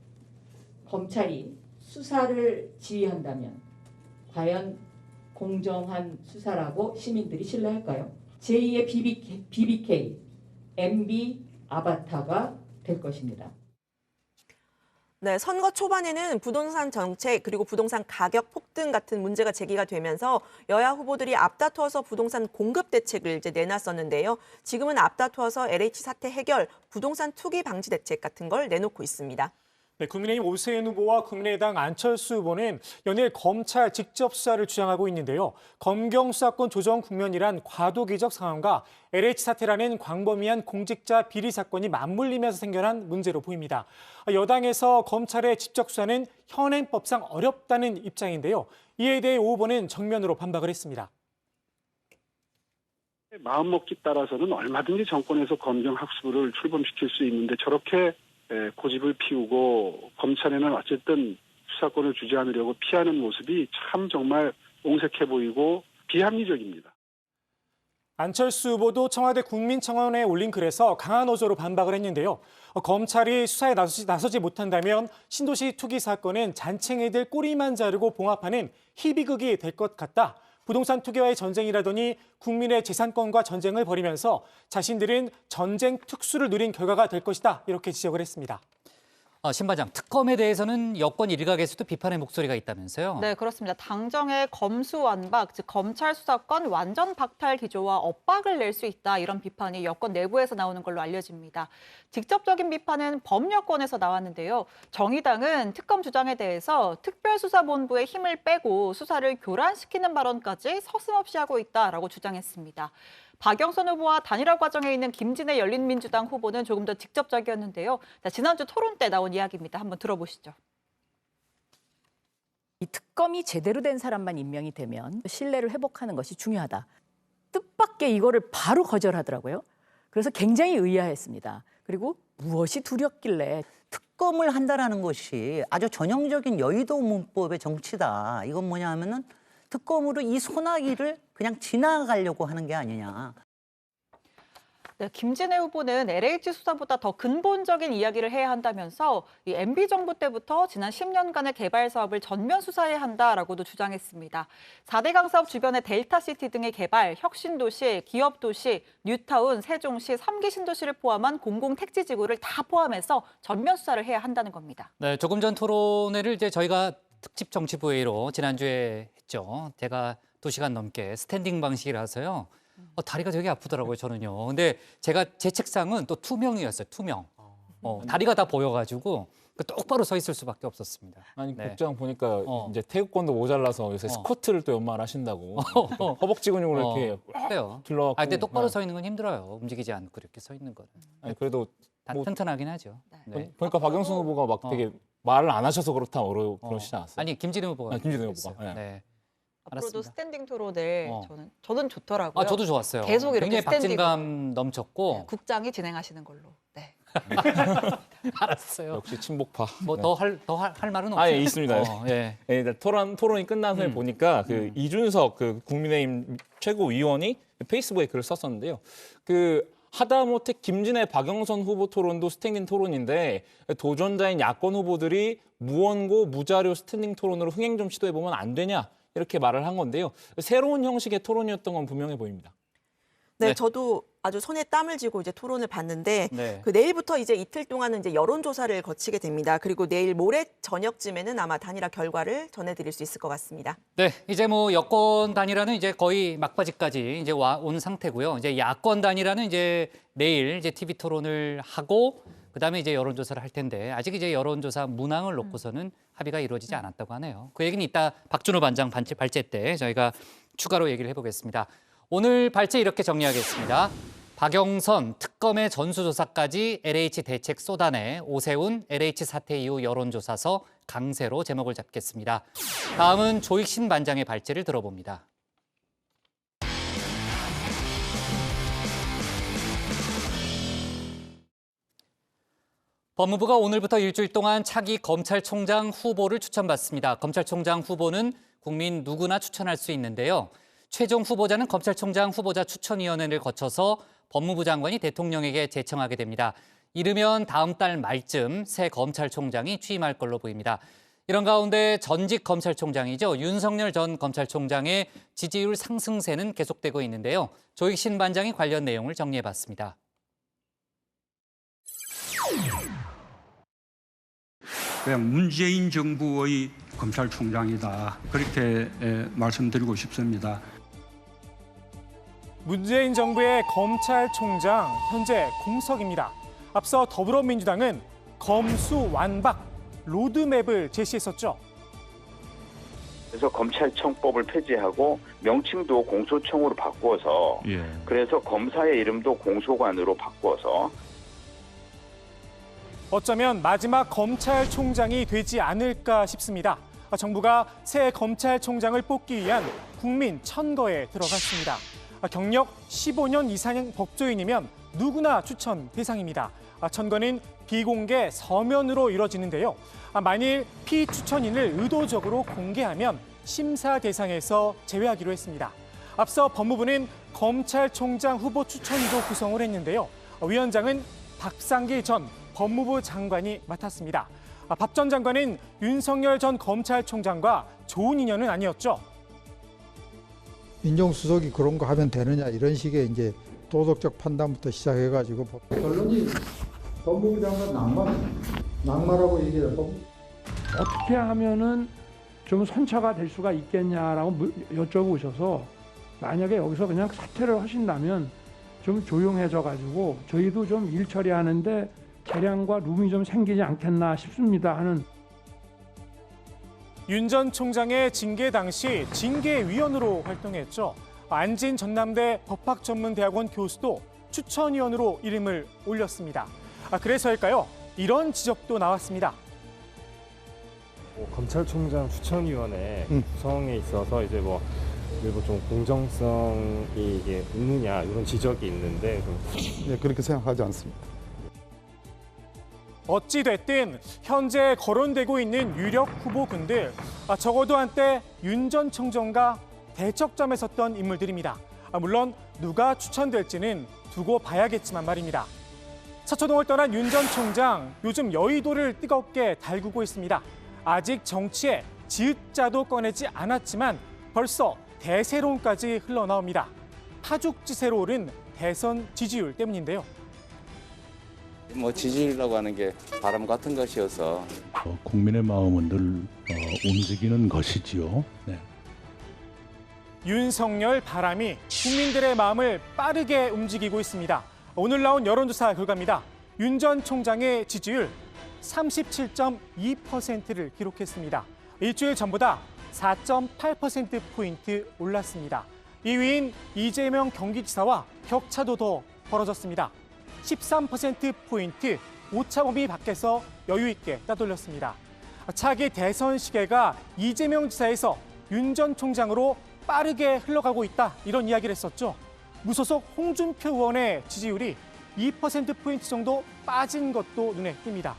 검찰이 수사를 지휘한다면 과연 공정한 수사라고 시민들이 신뢰할까요? 제2의 BBK, MB 아바타가 될 것입니다. 네, 선거 초반에는 부동산 정책 그리고 부동산 가격 폭등 같은 문제가 제기가 되면서 여야 후보들이 앞다투어서 부동산 공급 대책을 이제 내놨었는데요. 지금은 앞다투어서 LH 사태 해결, 부동산 투기 방지 대책 같은 걸 내놓고 있습니다. 네, 국민의힘 오세훈 후보와 국민의당 안철수 후보는 연일 검찰 직접 수사를 주장하고 있는데요. 검경 수사권 조정 국면이란 과도기적 상황과 LH 사태라는 광범위한 공직자 비리 사건이 맞물리면서 생겨난 문제로 보입니다. 여당에서 검찰의 직접 수사는 현행법상 어렵다는 입장인데요. 이에 대해 오 후보는 정면으로 반박을 했습니다. 마음먹기 따라서는 얼마든지 정권에서 검경 학습을 출범시킬 수 있는데 저렇게 고집을 피우고 검찰에는 어쨌든 수사권을 주지 않으려고 피하는 모습이 참 정말 옹색해 보이고 비합리적입니다. 안철수 후보도 청와대 국민청원에 올린 글에서 강한 어조로 반박을 했는데요. 검찰이 수사에 나서지 못한다면 신도시 투기 사건은 잔챙이들 꼬리만 자르고 봉합하는 희비극이 될 것 같다. 부동산 투기와의 전쟁이라더니 국민의 재산권과 전쟁을 벌이면서 자신들은 전쟁 특수를 누린 결과가 될 것이다. 이렇게 지적을 했습니다. 신 반장, 특검에 대해서는 여권 일각에서도 비판의 목소리가 있다면서요? 네, 그렇습니다. 당정의 검수완박, 즉 검찰 수사권 완전 박탈 기조와 엇박을 낼 수 있다. 이런 비판이 여권 내부에서 나오는 걸로 알려집니다. 직접적인 비판은 범여권에서 나왔는데요. 정의당은 특검 주장에 대해서 특별수사본부의 힘을 빼고 수사를 교란시키는 발언까지 서슴없이 하고 있다라고 주장했습니다. 박영선 후보와 단일화 과정에 있는 김진애 열린민주당 후보는 조금 더 직접적이었는데요. 지난주 토론 때 나온 이야기입니다. 한번 들어보시죠. 이 특검이 제대로 된 사람만 임명이 되면 신뢰를 회복하는 것이 중요하다. 뜻밖의 이거를 바로 거절하더라고요. 그래서 굉장히 의아했습니다. 그리고 무엇이 두렵길래 특검을 한다라는 것이 아주 전형적인 여의도 문법의 정치다. 이건 뭐냐 하면은 특검으로 이 소나기를 그냥 지나가려고 하는 게 아니냐. 네, 김진애 후보는 LH 수사보다 더 근본적인 이야기를 해야 한다면서 이 MB 정부 때부터 지난 10년간의 개발 사업을 전면 수사해야 한다라고도 주장했습니다. 4대 강사업 주변의 델타시티 등의 개발, 혁신도시, 기업도시, 뉴타운, 세종시, 3기 신도시를 포함한 공공택지지구를 다 포함해서 전면 수사를 해야 한다는 겁니다. 네, 조금 전 토론회를 이제 저희가 특집 정치부회의로 지난주에 했죠. 제가 2시간 넘게 스탠딩 방식이라서요. 다리가 되게 아프더라고요, 저는요. 근데 제 책상은 또 투명이었어요, 투명. 다리가 다 보여가지고 똑바로 서 있을 수밖에 없었습니다. 아니, 네. 국장 보니까 이제 태극권도 모자라서 요새 스쿼트를 또 연말을 하신다고. 허벅지 근육을 이렇게 그래요. 길러갖고. 근데 똑바로 서 있는 건 힘들어요. 움직이지 않고 이렇게 서 있는 거는. 아니, 그래도 뭐, 튼튼하긴 하죠. 네. 보니까 박영선 후보가 막 되게 말을 안 하셔서 그렇다 그러시지 않았어요? 아니, 김진애 후보가. 김진애 후보가. 네. 앞으로도 스탠딩 토론을 저는 좋더라고요. 저도 좋았어요. 계속 이렇게 굉장히 스탠딩 박진감 넘쳤고. 네, 국장이 진행하시는 걸로. 네. 알았어요. 역시 친복파. 뭐 더 할 말은 없어요. 아, 예, 있습니다. 예. 예, 토론이 끝나서 보니까 그 이준석 그 국민의힘 최고위원이 페이스북에 글을 썼었는데요. 하다못해 김진애 박영선 후보 토론도 스탠딩 토론인데 도전자인 야권 후보들이 무원고 무자료 스탠딩 토론으로 흥행 좀 시도해보면 안 되냐 이렇게 말을 한 건데요. 새로운 형식의 토론이었던 건 분명해 보입니다. 네, 저도 아주 손에 땀을 쥐고 이제 토론을 봤는데 네. 내일부터 이제 이틀 동안은 이제 여론조사를 거치게 됩니다. 그리고 내일 모레 저녁쯤에는 아마 단일화 결과를 전해드릴 수 있을 것 같습니다. 네, 이제 뭐 여권 단일화는 이제 거의 막바지까지 이제 온 상태고요. 이제 야권 단일화는 이제 내일 이제 TV 토론을 하고 그다음에 이제 여론조사를 할 텐데 아직 이제 여론조사 문항을 놓고서는 합의가 이루어지지 않았다고 하네요. 그 얘기는 이따 박준호 반장 발제 때 저희가 추가로 얘기를 해보겠습니다. 오늘 발제 이렇게 정리하겠습니다. 박영선 특검의 전수조사까지 LH 대책 쏟아내 오세훈 LH 사태 이후 여론조사서 강세로 제목을 잡겠습니다. 다음은 조익신 반장의 발제를 들어봅니다. 법무부가 오늘부터 일주일 동안 차기 검찰총장 후보를 추천받습니다. 검찰총장 후보는 국민 누구나 추천할 수 있는데요. 최종 후보자는 검찰총장 후보자 추천위원회를 거쳐서 법무부 장관이 대통령에게 제청하게 됩니다. 이르면 다음 달 말쯤 새 검찰총장이 취임할 걸로 보입니다. 이런 가운데 전직 검찰총장이죠. 윤석열 전 검찰총장의 지지율 상승세는 계속되고 있는데요. 조익신 반장이 관련 내용을 정리해봤습니다. 그냥 문재인 정부의 검찰총장이다. 그렇게 말씀드리고 싶습니다. 문재인 정부의 검찰총장 현재 공석입니다. 앞서 더불어민주당은 검수완박 로드맵을 제시했었죠. 그래서 검찰청법을 폐지하고 명칭도 공소청으로 바꾸어서 그래서 검사의 이름도 공소관으로 바꾸어서 어쩌면 마지막 검찰총장이 되지 않을까 싶습니다. 정부가 새 검찰총장을 뽑기 위한 국민 천거에 들어갔습니다. 경력 15년 이상 법조인이면 누구나 추천 대상입니다. 천거는 비공개 서면으로 이뤄지는데요. 만일 피추천인을 의도적으로 공개하면 심사 대상에서 제외하기로 했습니다. 앞서 법무부는 검찰총장 후보 추천위도 구성을 했는데요. 위원장은 박상길 전 법무부 장관이 맡았습니다. 박 전 장관은 윤석열 전 검찰총장과 좋은 인연은 아니었죠. 민정수석이 그런 거 하면 되느냐 이런 식의 이제 도덕적 판단부터 시작해가지고 결론이 법무부 장관 낙마라고 얘기해요. 어떻게 하면은 좀 선처가 될 수가 있겠냐라고 여쭤보셔서 만약에 여기서 그냥 사퇴를 하신다면 좀 조용해져가지고 저희도 좀 일 처리하는데 계량과 룸이 좀 생기지 않겠나 싶습니다 하는. 윤 전 총장의 징계 당시 징계위원으로 활동했죠. 안진 전남대 법학전문대학원 교수도 추천위원으로 이름을 올렸습니다. 그래서일까요? 이런 지적도 나왔습니다. 검찰총장 추천위원회 구성에 있어서 이제 뭐 일부 좀 공정성이 이게 있느냐 이런 지적이 있는데 네, 그렇게 생각하지 않습니다. 어찌됐든 현재 거론되고 있는 유력 후보군들 적어도 한때 윤 전 총장과 대척점에 섰던 인물들입니다. 물론 누가 추천될지는 두고 봐야겠지만 말입니다. 서초동을 떠난 윤 전 총장 요즘 여의도를 뜨겁게 달구고 있습니다. 아직 정치에 지읒자도 꺼내지 않았지만 벌써 대세론까지 흘러나옵니다. 파죽지세로 오른 대선 지지율 때문인데요. 뭐 지지율이라고 하는 게 바람 같은 것이어서 국민의 마음은 늘 움직이는 것이지요. 네. 윤석열 바람이 국민들의 마음을 빠르게 움직이고 있습니다. 오늘 나온 여론조사 결과입니다. 윤 전 총장의 지지율 37.2%를 기록했습니다. 일주일 전보다 4.8%포인트 올랐습니다. 2위인 이재명 경기지사와 격차도 더 벌어졌습니다. 13%포인트 오차범위 밖에서 여유 있게 따돌렸습니다. 차기 대선 시계가 이재명 지사에서 윤 전 총장으로 빠르게 흘러가고 있다 이런 이야기를 했었죠. 무소속 홍준표 의원의 지지율이 2%포인트 정도 빠진 것도 눈에 띕니다.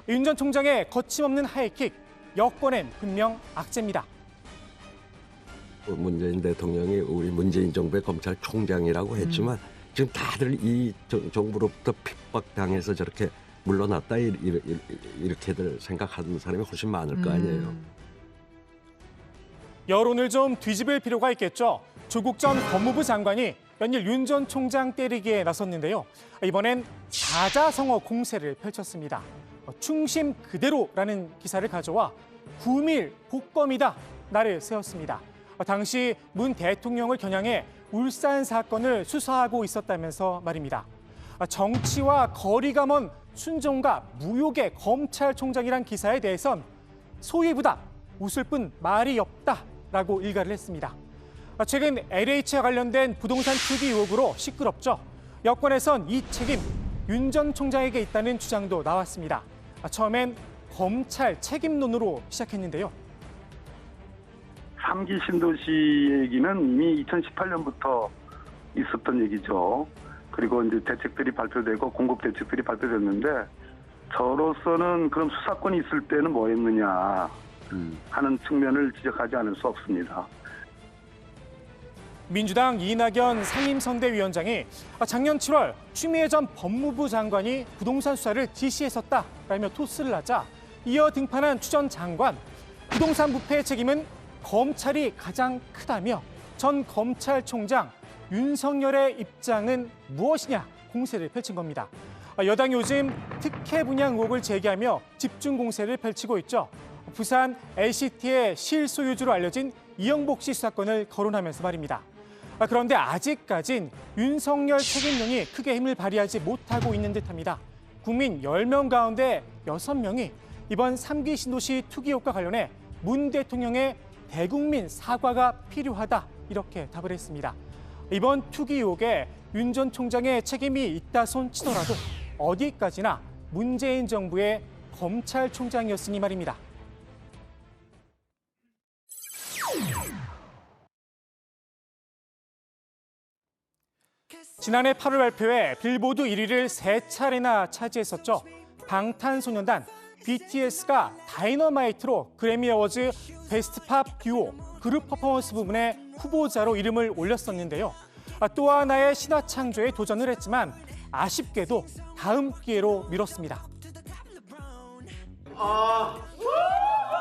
윤 전 총장의 거침없는 하이킥, 여권엔 분명 악재입니다. 문재인 대통령이 우리 문재인 정부의 검찰총장이라고 했지만 지금 다들 이 정부로부터 핍박당해서 저렇게 물러났다 이렇게들 생각하는 사람이 훨씬 많을 거 아니에요. 여론을 좀 뒤집을 필요가 있겠죠. 조국 전 법무부 장관이 연일 윤 전 총장 때리기에 나섰는데요. 이번엔 사자성어 공세를 펼쳤습니다. 충심 그대로라는 기사를 가져와 구밀 복검이다 나를 세웠습니다. 당시 문 대통령을 겨냥해 울산 사건을 수사하고 있었다면서 말입니다. 정치와 거리가 먼 순종과 무욕의 검찰총장이란 기사에 대해선 소위보다 웃을 뿐 말이 없다라고 일갈을 했습니다. 최근 LH와 관련된 부동산 투기 의혹으로 시끄럽죠. 여권에선 이 책임 윤 전 총장에게 있다는 주장도 나왔습니다. 처음엔 검찰 책임론으로 시작했는데요. 3기 신도시 얘기는 이미 2018년부터 있었던 얘기죠. 그리고 이제 대책들이 발표되고 공급 대책들이 발표됐는데 저로서는 그럼 수사권이 있을 때는 뭐 했느냐 하는 측면을 지적하지 않을 수 없습니다. 민주당 이낙연 상임선대위원장이 작년 7월 추미애 전 법무부 장관이 부동산 수사를 지시했었다라며 토스를 하자 이어 등판한 추 전 장관, 부동산 부패의 책임은 검찰이 가장 크다며 전 검찰총장 윤석열의 입장은 무엇이냐 공세를 펼친 겁니다. 여당이 요즘 특혜 분양 의혹을 제기하며 집중 공세를 펼치고 있죠. 부산 LCT의 실소유주로 알려진 이영복 씨 수사권을 거론하면서 말입니다. 그런데 아직까진 윤석열 책임론이 크게 힘을 발휘하지 못하고 있는 듯합니다. 국민 10명 가운데 6명이 이번 3기 신도시 투기 의혹과 관련해 문 대통령의 대국민 사과가 필요하다 이렇게 답을 했습니다. 이번 투기 의혹에 윤 전 총장의 책임이 있다 손 치더라도 어디까지나 문재인 정부의 검찰총장이었으니 말입니다. 지난해 8월 발표에 빌보드 1위를 3차례나 차지했었죠. 방탄소년단 BTS가 다이너마이트로 그래미 어워즈 베스트 팝 듀오 그룹 퍼포먼스 부문에 후보자로 이름을 올렸었는데요. 또 하나의 신화 창조에 도전을 했지만 아쉽게도 다음 기회로 미뤘습니다.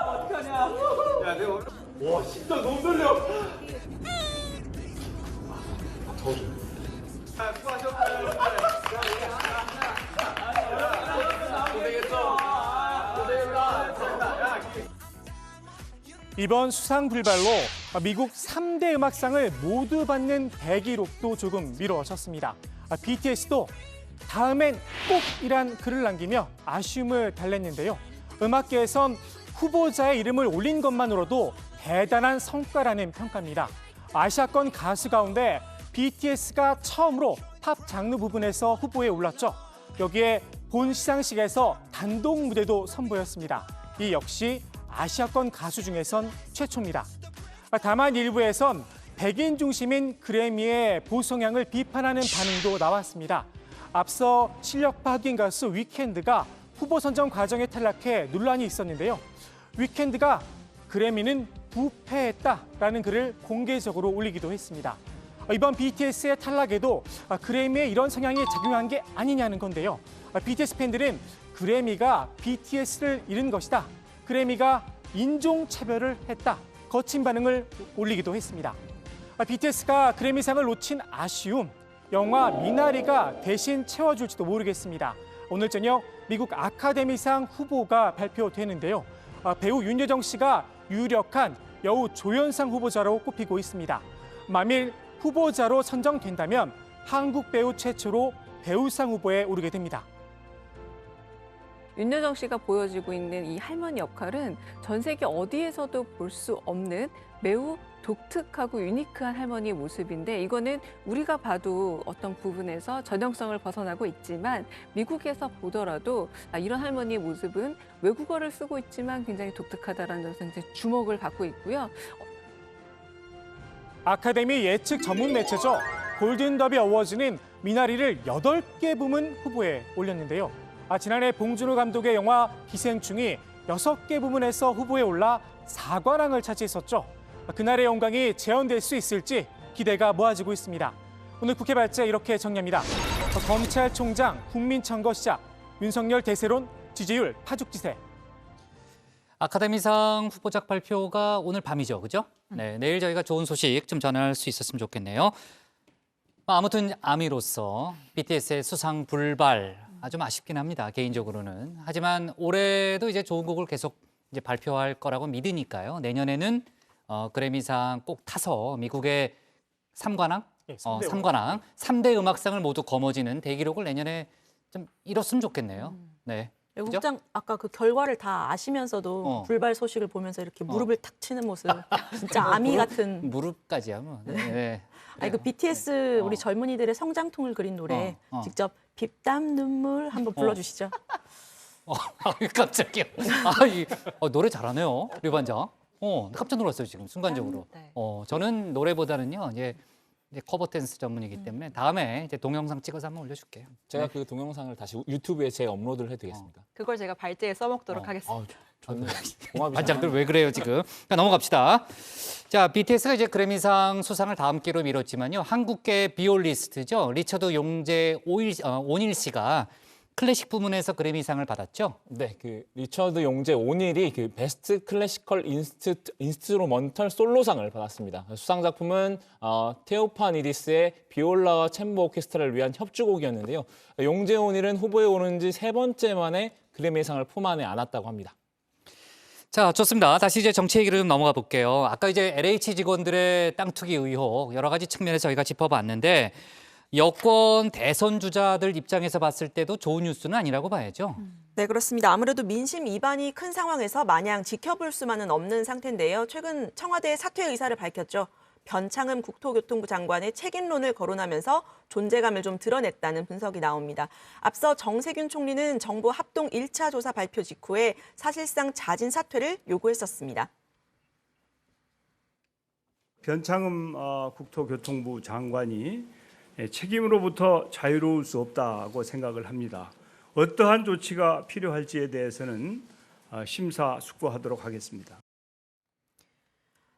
어떡하냐. 야, 내가 오늘 와, 심장 너무 떨려. 더 줘. 이번 수상 불발로 미국 3대 음악상을 모두 받는 대기록도 조금 미뤄졌습니다. BTS도 다음엔 꼭이란 글을 남기며 아쉬움을 달랬는데요. 음악계에선 후보자의 이름을 올린 것만으로도 대단한 성과라는 평가입니다. 아시아권 가수 가운데 BTS가 처음으로 팝 장르 부분에서 후보에 올랐죠. 여기에 본 시상식에서 단독 무대도 선보였습니다. 이 역시 아시아권 가수 중에선 최초입니다. 다만 일부에선 백인 중심인 그래미의 보성향을 비판하는 반응도 나왔습니다. 앞서 실력파 흑인 가수 위켄드가 후보 선정 과정에 탈락해 논란이 있었는데요. 위켄드가 그래미는 부패했다라는 글을 공개적으로 올리기도 했습니다. 이번 BTS의 탈락에도 그래미에 이런 성향이 작용한 게 아니냐는 건데요. BTS 팬들은 그래미가 BTS를 잃은 것이다. 그래미가 인종차별을 했다. 거친 반응을 올리기도 했습니다. BTS가 그래미상을 놓친 아쉬움, 영화 미나리가 대신 채워줄지도 모르겠습니다. 오늘 저녁 미국 아카데미상 후보가 발표되는데요. 배우 윤여정 씨가 유력한 여우 조연상 후보자로 꼽히고 있습니다. 만일 후보자로 선정된다면 한국 배우 최초로 배우상 후보에 오르게 됩니다. 윤여정 씨가 보여지고 있는 이 할머니 역할은 전 세계 어디에서도 볼 수 없는 매우 독특하고 유니크한 할머니의 모습인데 이거는 우리가 봐도 어떤 부분에서 전형성을 벗어나고 있지만 미국에서 보더라도 이런 할머니의 모습은 외국어를 쓰고 있지만 굉장히 독특하다는 점에서 굉장히 주목을 받고 있고요. 아카데미 예측 전문 매체죠. 골든더비 어워즈는 미나리를 8개 부문 후보에 올렸는데요. 지난해 봉준호 감독의 영화 기생충이 6개 부문에서 후보에 올라 4관왕을 차지했었죠. 그날의 영광이 재현될 수 있을지 기대가 모아지고 있습니다. 오늘 국회 발제 이렇게 정리합니다. 검찰총장 국민청거 시작, 윤석열 대세론, 지지율 파죽지세. 아카데미상 후보작 발표가 오늘 밤이죠, 그죠? 네, 내일 저희가 좋은 소식 좀 전할 수 있었으면 좋겠네요. 아무튼 아미로서 BTS의 수상 불발 좀 아쉽긴 합니다, 개인적으로는. 하지만 올해도 이제 좋은 곡을 계속 이제 발표할 거라고 믿으니까요. 내년에는 그래미상 꼭 타서 미국의 3관왕, 3관왕, 3대 음악상을 모두 거머쥐는 대기록을 내년에 좀 이뤘으면 좋겠네요. 네. 국장 아까 그 결과를 다 아시면서도 불발 소식을 보면서 이렇게 무릎을 탁 치는 모습 진짜 아미 같은. 무릎까지 하면. 네. 아니 그 BTS 우리 젊은이들의 성장통을 그린 노래 직접 빗땀 눈물 한번 불러주시죠. 깜짝이야. 노래 잘하네요, 류반장. 깜짝 놀랐어요 지금 순간적으로. 네. 저는 노래보다는요 이제 커버 댄스 전문이기 때문에 다음에 이제 동영상 찍어서 한번 올려줄게요. 제가 그 동영상을 다시 유튜브에 재업로드를 해드리겠습니다. 그걸 제가 발제에 써먹도록 하겠습니다. 좋네요. 반장들 왜 그래요 지금? 그러니까 넘어갑시다. 자, BTS가 이제 그래미상 수상을 다음 기로 미뤘지만요. 한국계 비올리스트죠. 리처드 용재 오닐 씨가 클래식 부문에서 그래미상을 받았죠. 네, 그 리처드 용재 오닐이 그 베스트 클래시컬 인스트루먼털 솔로상을 받았습니다. 수상 작품은 테오파니디스의 비올라와 챔버 오케스트라를 위한 협주곡이었는데요. 용재 오닐은 후보에 오른 지 3번째 만에 그래미상을 품 안에 안았다고 합니다. 자, 좋습니다. 다시 이제 정치 얘기를 좀 넘어가 볼게요. 아까 이제 LH 직원들의 땅 투기 의혹 여러 가지 측면에서 저희가 짚어봤는데 여권 대선 주자들 입장에서 봤을 때도 좋은 뉴스는 아니라고 봐야죠. 네, 그렇습니다. 아무래도 민심 위반이 큰 상황에서 마냥 지켜볼 수만은 없는 상태인데요. 최근 청와대 사퇴 의사를 밝혔죠. 변창흠 국토교통부 장관의 책임론을 거론하면서 존재감을 좀 드러냈다는 분석이 나옵니다. 앞서 정세균 총리는 정부 합동 1차 조사 발표 직후에 사실상 자진 사퇴를 요구했었습니다. 변창흠 국토교통부 장관이 책임으로부터 자유로울 수 없다고 생각을 합니다. 어떠한 조치가 필요할지에 대해서는 심사숙고하도록 하겠습니다.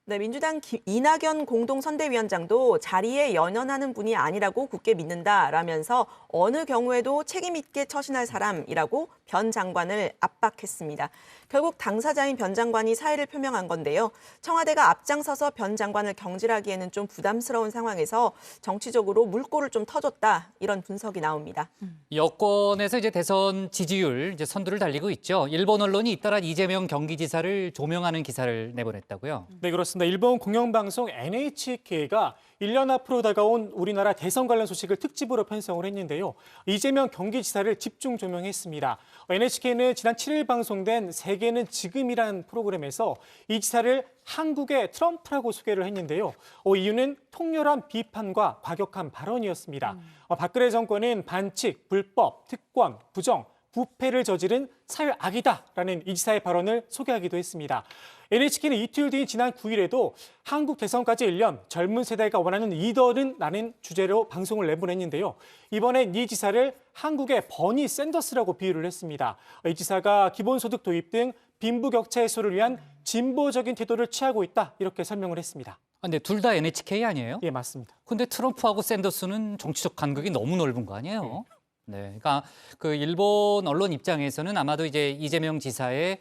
네, 민주당 이낙연 공동선대위원장도 자리에 연연하는 분이 아니라고 굳게 믿는다라면서 어느 경우에도 책임 있게 처신할 사람이라고 변 장관을 압박했습니다. 결국 당사자인 변 장관이 사의를 표명한 건데요. 청와대가 앞장서서 변 장관을 경질하기에는 좀 부담스러운 상황에서 정치적으로 물꼬를 좀 터줬다 이런 분석이 나옵니다. 여권에서 이제 대선 지지율 이제 선두를 달리고 있죠. 일본 언론이 잇따라 이재명 경기지사를 조명하는 기사를 내보냈다고요. 네, 그렇습니다. 일본 공영방송 NHK가 1년 앞으로 다가온 우리나라 대선 관련 소식을 특집으로 편성을 했는데요. 이재명 경기지사를 집중 조명했습니다. NHK는 지난 7일 방송된 세계는 지금이라는 프로그램에서 이 지사를 한국의 트럼프라고 소개를 했는데요. 이유는 통렬한 비판과 과격한 발언이었습니다. 박근혜 정권은 반칙, 불법, 특권, 부정, 부패를 저지른 사회악이다라는 이 지사의 발언을 소개하기도 했습니다. NHK는 이틀 뒤인 지난 9일에도 한국 대선까지 1년 젊은 세대가 원하는 리더는 라는 주제로 방송을 내보냈는데요. 이번엔 이 지사를 한국의 버니 샌더스라고 비유를 했습니다. 이 지사가 기본소득 도입 등 빈부격차 해소를 위한 진보적인 태도를 취하고 있다 이렇게 설명을 했습니다. 근데 둘 다 NHK 아니에요? 예, 맞습니다. 근데 트럼프하고 샌더스는 정치적 간극이 너무 넓은 거 아니에요? 네, 그러니까 그 일본 언론 입장에서는 아마도 이제 이재명 지사의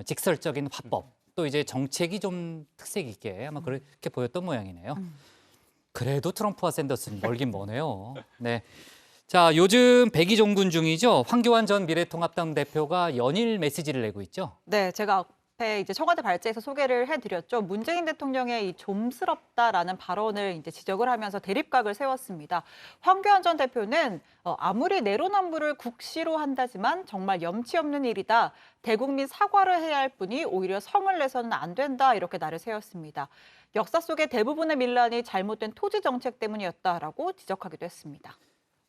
직설적인 화법 또 이제 정책이 좀 특색 있게 아마 그렇게 보였던 모양이네요. 그래도 트럼프와 샌더스는 멀긴 머네요. 네. 자, 요즘 백의종군 중이죠. 황교안 전 미래통합당 대표가 연일 메시지를 내고 있죠. 네, 제가 앞에 이제 청와대 발제에서 소개를 해드렸죠. 문재인 대통령의 이 좀스럽다라는 발언을 이제 지적을 하면서 대립각을 세웠습니다. 황교안 전 대표는 아무리 내로남불을 국시로 한다지만 정말 염치 없는 일이다. 대국민 사과를 해야 할 뿐이 오히려 성을 내서는 안 된다. 이렇게 날을 세웠습니다. 역사 속의 대부분의 밀란이 잘못된 토지 정책 때문이었다라고 지적하기도 했습니다.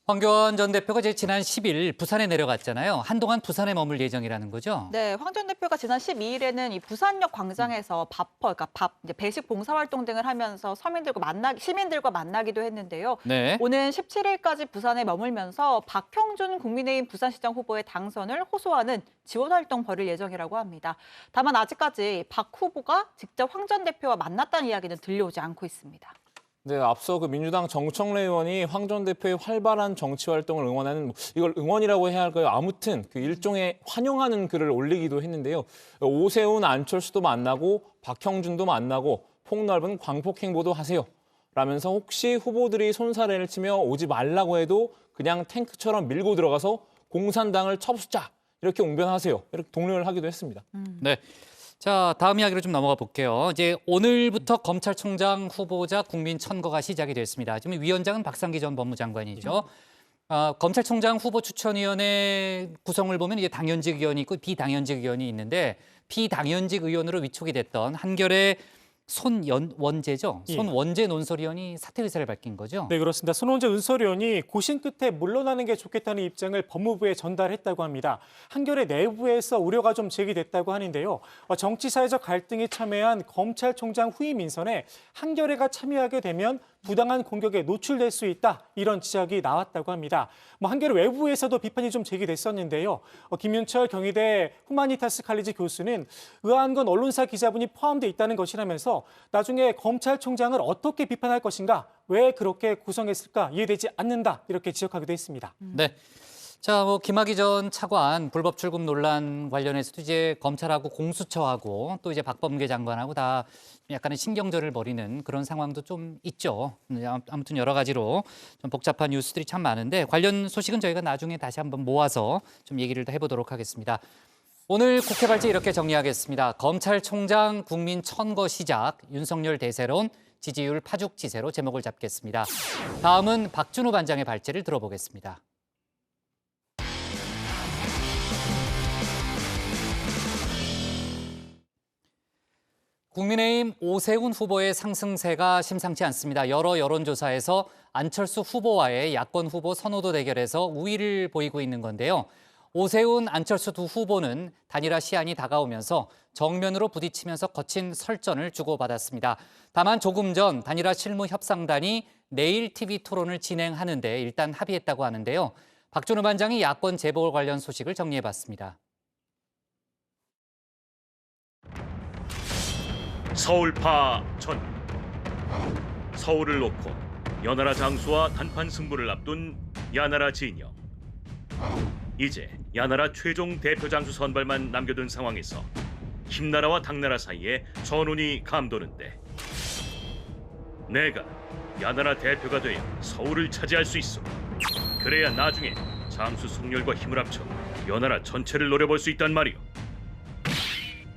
황교안 전 대표가 이제 지난 10일 부산에 내려갔잖아요. 한동안 부산에 머물 예정이라는 거죠. 네, 황 전 대표가 지난 12일에는 이 부산역 광장에서 그러니까 이제 배식 봉사 활동 등을 하면서 시민들과 만나기도 했는데요. 네. 오는 17일까지 부산에 머물면서 박형준 국민의힘 부산시장 후보의 당선을 호소하는 지원 활동 벌일 예정이라고 합니다. 다만 아직까지 박 후보가 직접 황 전 대표와 만났다는 이야기는 들려오지 않고 있습니다. 네, 앞서 그 민주당 정청래 의원이 황 전 대표의 활발한 정치 활동을 응원하는 이걸 응원이라고 해야 할까요? 아무튼 그 일종의 환영하는 글을 올리기도 했는데요. 오세훈, 안철수도 만나고 박형준도 만나고 폭넓은 광폭 행보도 하세요. 라면서 혹시 후보들이 손사래를 치며 오지 말라고 해도 그냥 탱크처럼 밀고 들어가서 공산당을 쳐부수자 이렇게 웅변하세요. 이렇게 독려를 하기도 했습니다. 네. 자, 다음 이야기로 좀 넘어가 볼게요. 이제 오늘부터 검찰총장 후보자 국민 천거가 시작이 됐습니다. 지금 위원장은 박상기 전 법무장관이죠. 검찰총장 후보 추천위원회 구성을 보면 이게 당연직 의원이 있고 비당연직 의원이 있는데 비당연직 의원으로 위촉이 됐던 한결의 손원재죠. 예. 손원재 논설위원이 사퇴 의사를 밝힌 거죠. 네, 그렇습니다. 손원재 논설위원이 고심 끝에 물러나는 게 좋겠다는 입장을 법무부에 전달했다고 합니다. 한겨레 내부에서 우려가 좀 제기됐다고 하는데요. 정치사회적 갈등이 첨예한 검찰총장 후임 인선에 한겨레가 참여하게 되면 부당한 공격에 노출될 수 있다. 이런 지적이 나왔다고 합니다. 한겨레 외부에서도 비판이 좀 제기됐었는데요. 김윤철 경희대 후마니타스 칼리지 교수는 의아한 건 언론사 기자분이 포함돼 있다는 것이라면서 나중에 검찰총장을 어떻게 비판할 것인가, 왜 그렇게 구성했을까 이해되지 않는다 이렇게 지적하기도 했습니다. 네. 자, 김학의 전 차관 불법 출금 논란 관련해서도 이제 검찰하고 공수처하고 또 이제 박범계 장관하고 다 약간의 신경전을 벌이는 그런 상황도 좀 있죠. 아무튼 여러 가지로 좀 복잡한 뉴스들이 참 많은데 관련 소식은 저희가 나중에 다시 한번 모아서 좀 얘기를 더 해보도록 하겠습니다. 오늘 국회 발제 이렇게 정리하겠습니다. 검찰총장 국민 천거 시작, 윤석열 대세론, 지지율 파죽지세로 제목을 잡겠습니다. 다음은 박준우 반장의 발제를 들어보겠습니다. 국민의힘 오세훈 후보의 상승세가 심상치 않습니다. 여러 여론조사에서 안철수 후보와의 야권 후보 선호도 대결에서 우위를 보이고 있는 건데요. 오세훈, 안철수 두 후보는 단일화 시한이 다가오면서 정면으로 부딪히면서 거친 설전을 주고받았습니다. 다만 조금 전 단일화 실무 협상단이 내일 TV 토론을 진행하는데 일단 합의했다고 하는데요. 박준우 반장이 야권 재보궐 관련 소식을 정리해봤습니다. 서울파 전 서울을 놓고 연하라 장수와 단판 승부를 앞둔 야나라 진영. 이제 야나라 최종 대표 장수 선발만 남겨둔 상황에서 힘나라와 당나라 사이에 전운이 감도는데 내가 야나라 대표가 되어 서울을 차지할 수 있어. 그래야 나중에 장수 승렬과 힘을 합쳐 연하라 전체를 노려볼 수 있단 말이오.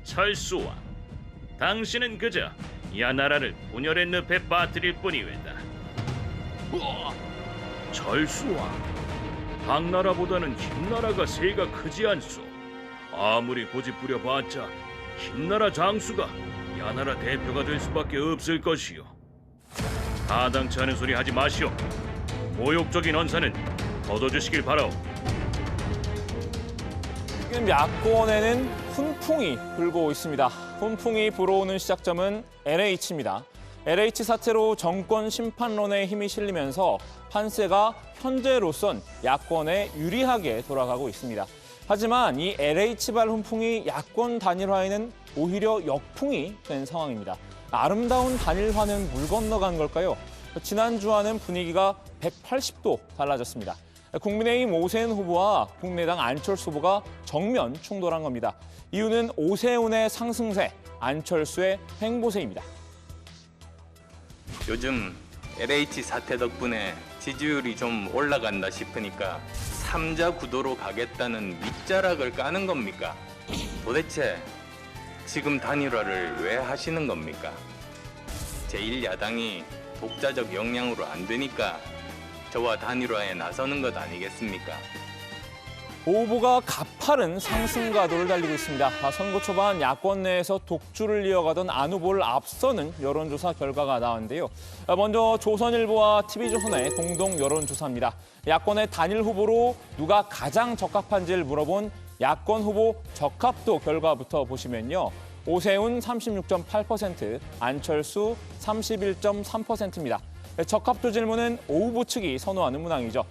철수와 당신은 그저 야나라를 분열의 늪에 빠뜨릴 뿐이외다. 철수와 당나라보다는 힘나라가 세가 크지 않소. 아무리 고집 부려봤자 힘나라 장수가 야나라 대표가 될 수밖에 없을 것이오. 타당치 않은 소리 하지 마시오. 모욕적인 언사는 걷어주시길 바라오. 지금 야권에는 훈풍이 불고 있습니다. 훈풍이 불어오는 시작점은 LH입니다. LH 사태로 정권 심판론에 힘이 실리면서 판세가 현재로선 야권에 유리하게 돌아가고 있습니다. 하지만 이 LH발 훈풍이 야권 단일화에는 오히려 역풍이 된 상황입니다. 아름다운 단일화는 물 건너간 걸까요? 지난주와는 분위기가 180도 달라졌습니다. 국민의힘 오세훈 후보와 국민의당 안철수 후보가 정면 충돌한 겁니다. 이유는 오세훈의 상승세, 안철수의 횡보세입니다. 요즘 LH 사태 덕분에 지지율이 좀 올라간다 싶으니까 3자 구도로 가겠다는 밑자락을 까는 겁니까? 도대체 지금 단일화를 왜 하시는 겁니까? 제1야당이 독자적 역량으로 안 되니까 저와 단일화에 나서는 것 아니겠습니까? 오 후보가 가파른 상승 가도를 달리고 있습니다. 선거 초반 야권 내에서 독주를 이어가던 안 후보를 앞서는 여론조사 결과가 나왔는데요. 먼저 조선일보와 TV조선의 공동 여론조사입니다. 야권의 단일 후보로 누가 가장 적합한지를 물어본 야권 후보 적합도 결과부터 보시면요. 오세훈 36.8%, 안철수 31.3%입니다. 적합도 질문은 오 후보 측이 선호하는 문항이죠.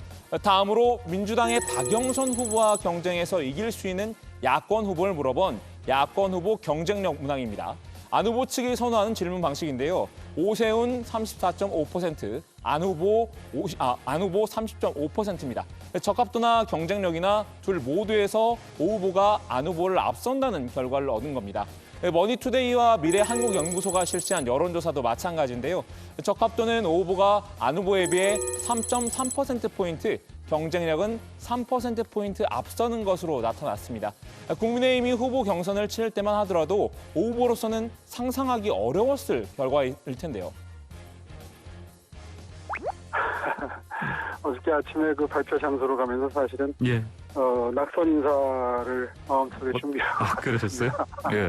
다음으로 민주당의 박영선 후보와 경쟁해서 이길 수 있는 야권 후보를 물어본 야권 후보 경쟁력 문항입니다. 안 후보 측이 선호하는 질문 방식인데요. 오세훈 34.5%, 안 후보 30.5%입니다. 적합도나 경쟁력이나 둘 모두에서 오 후보가 안 후보를 앞선다는 결과를 얻은 겁니다. 머니투데이와 미래한국연구소가 실시한 여론조사도 마찬가지인데요. 적합도는 오 후보가 안 후보에 비해 3.3%포인트, 경쟁력은 3%포인트 앞서는 것으로 나타났습니다. 국민의힘이 후보 경선을 치를 때만 하더라도 오 후보로서는 상상하기 어려웠을 결과일 텐데요. 어저께 아침에 그 발표 장소로 가면서 사실은 예. 낙선 인사를 마음속에 준비하고 그러셨어요? 예.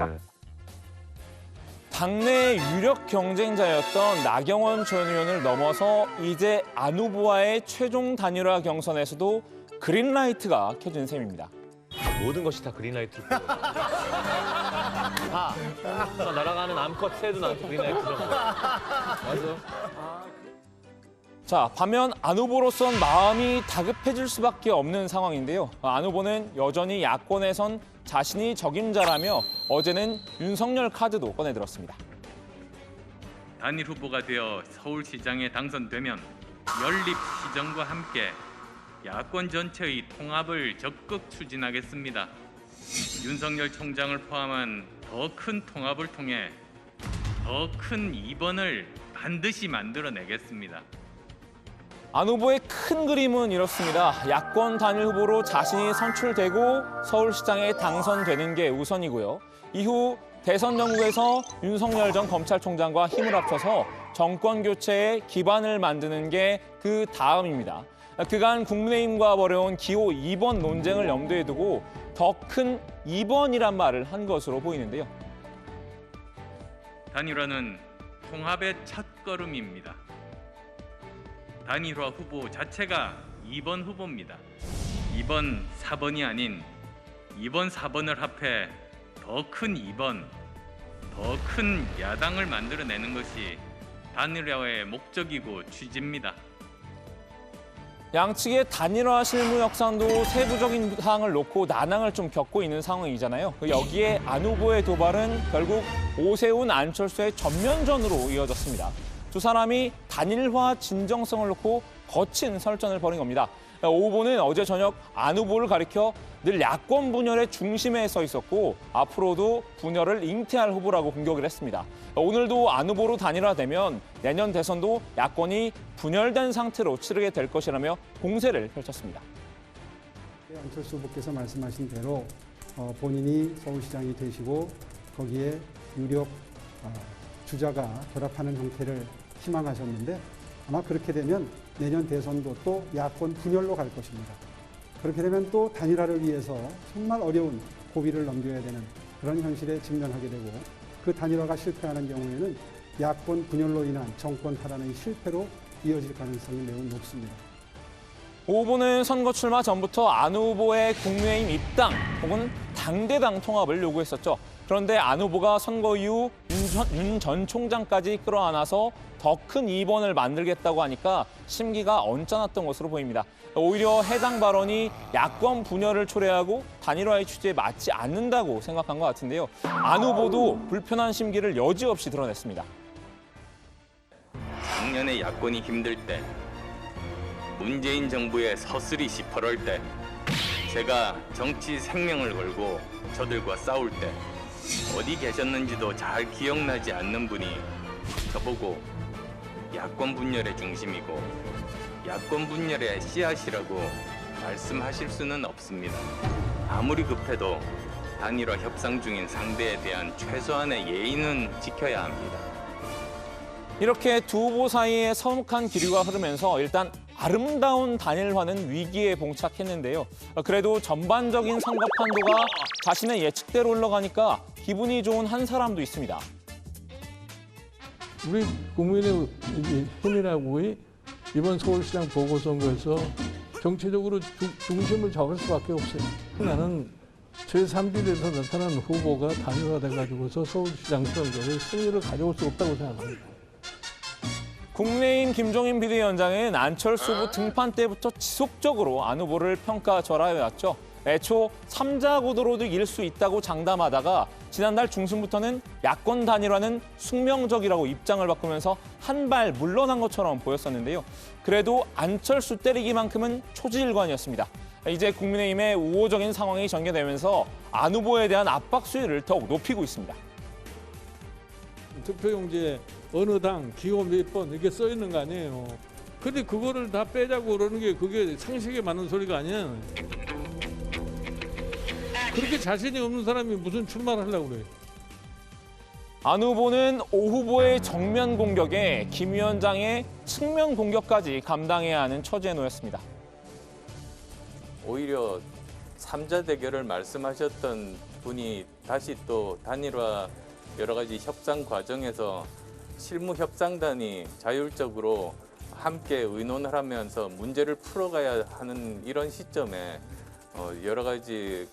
당내 유력 경쟁자였던 나경원 전 의원을 넘어서 이제 안 후보와의 최종 단일화 경선에서도 그린라이트가 켜진 셈입니다. 모든 것이 다 그린라이트로 보여요. 다 날아가는 암컷 새도 나한테 그린라이트로 보여요. 맞아. 자, 반면 안 후보로선 마음이 다급해질 수밖에 없는 상황인데요. 안 후보는 여전히 야권에선 자신이 적임자라며 어제는 윤석열 카드도 꺼내들었습니다. 단일 후보가 되어 서울시장에 당선되면 연립시정과 함께 야권 전체의 통합을 적극 추진하겠습니다. 윤석열 총장을 포함한 더 큰 통합을 통해 더 큰 2번을 반드시 만들어내겠습니다. 안 후보의 큰 그림은 이렇습니다. 야권 단일 후보로 자신이 선출되고 서울시장에 당선되는 게 우선이고요. 이후 대선 전국에서 윤석열 전 검찰총장과 힘을 합쳐서 정권 교체의 기반을 만드는 게 그 다음입니다. 그간 국민의힘과 벌여온 기호 2번 논쟁을 염두에 두고 더 큰 2번이란 말을 한 것으로 보이는데요. 단일화는 통합의 첫걸음입니다. 단일화 후보 자체가 2번 후보입니다. 2번, 4번이 아닌 2번, 4번을 합해 더 큰 2번, 더 큰 야당을 만들어내는 것이 단일화의 목적이고 취지입니다. 양측의 단일화 실무 협상도 세부적인 사항을 놓고 난항을 좀 겪고 있는 상황이잖아요. 여기에 안 후보의 도발은 결국 오세훈, 안철수의 전면전으로 이어졌습니다. 두 사람이 단일화 진정성을 놓고 거친 설전을 벌인 겁니다. 오 후보는 어제 저녁 안 후보를 가리켜 늘 야권 분열의 중심에 서 있었고 앞으로도 분열을 잉태할 후보라고 공격을 했습니다. 오늘도 안 후보로 단일화되면 내년 대선도 야권이 분열된 상태로 치르게 될 것이라며 공세를 펼쳤습니다. 안철수 후보께서 말씀하신 대로 본인이 서울시장이 되시고 거기에 유력 주자가 결합하는 형태를 희망하셨는데 아마 그렇게 되면 내년 대선도 또 야권 분열로 갈 것입니다. 그렇게 되면 또 단일화를 위해서 정말 어려운 고비를 넘겨야 되는 그런 현실에 직면하게 되고 그 단일화가 실패하는 경우에는 야권 분열로 인한 정권 탈환의 실패로 이어질 가능성이 매우 높습니다. 오 후보는 선거 출마 전부터 안 후보의 국민의힘 입당 혹은 당대당 통합을 요구했었죠. 그런데 안 후보가 선거 이후 윤 전 총장까지 끌어안아서 더 큰 2번을 만들겠다고 하니까 심기가 언짢았던 것으로 보입니다. 오히려 해당 발언이 야권 분열을 초래하고 단일화의 취지에 맞지 않는다고 생각한 것 같은데요. 안 후보도 불편한 심기를 여지없이 드러냈습니다. 작년에 야권이 힘들 때, 문재인 정부의 서슬이 시퍼럴 때, 제가 정치 생명을 걸고 저들과 싸울 때 어디 계셨는지도 잘 기억나지 않는 분이 저보고 야권 분열의 중심이고 야권 분열의 씨앗이라고 말씀하실 수는 없습니다. 아무리 급해도 단일화 협상 중인 상대에 대한 최소한의 예의는 지켜야 합니다. 이렇게 두 후보 사이에 서먹한 기류가 흐르면서 일단 아름다운 단일화는 위기에 봉착했는데요. 그래도 전반적인 선거 판도가 자신의 예측대로 흘러가니까 기분이 좋은 한 사람도 있습니다. 우리 국민의힘이라고 이번 서울시장 보궐선거에서 정치적으로 중심을 잡을 수밖에 없어요. 나는 제3지대에서 나타난 후보가 단일화돼가지고서 서울시장 선거에 승리를 가져올 수 없다고 생각합니다. 국민의힘 김종인 비대위원장은 안철수 후보 등판 때부터 지속적으로 안 후보를 평가절하해왔죠. 애초 3자 구도로도 이길 수 있다고 장담하다가 지난달 중순부터는 야권 단일화는 숙명적이라고 입장을 바꾸면서 한 발 물러난 것처럼 보였었는데요. 그래도 안철수 때리기만큼은 초지일관이었습니다. 이제 국민의힘의 우호적인 상황이 전개되면서 안 후보에 대한 압박 수위를 더욱 높이고 있습니다. 투표용지에 어느 당 기호 몇 번 이렇게 써 있는 거 아니에요. 근데 그거를 다 빼자고 그러는 게 그게 상식에 맞는 소리가 아니야. 그렇게 자신이 없는 사람이 무슨 출마를 하려고 그래. 안 후보는 오 후보의 정면 공격에 김 위원장의 측면 공격까지 감당해야 하는 처지에 놓였습니다. 오히려 3자 대결을 말씀하셨던 분이 다시 또 단일화 여러 가지 협상 과정에서 실무 협상단이 자율적으로 함께 의논을 하면서 문제를 풀어가야 하는 이런 시점에 여러 가지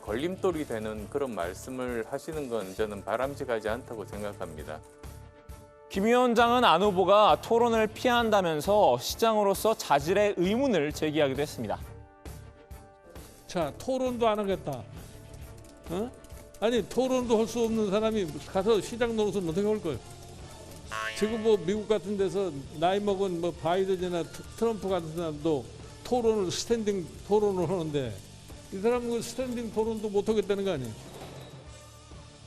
걸림돌이 되는 그런 말씀을 하시는 건 저는 바람직하지 않다고 생각합니다. 김 위원장은 안 후보가 토론을 피한다면서 시장으로서 자질의 의문을 제기하기도 했습니다. 자, 토론도 안 하겠다. 어? 아니, 토론도 할 수 없는 사람이 가서 시장 노릇은 어떻게 할 거예요? 지금 뭐 미국 같은 데서 나이 먹은 뭐 바이든이나 트럼프 같은 사람도 토론을 스탠딩 토론을 하는데 이 사람은 스탠딩 토론도 못 하겠다는 거 아니에요?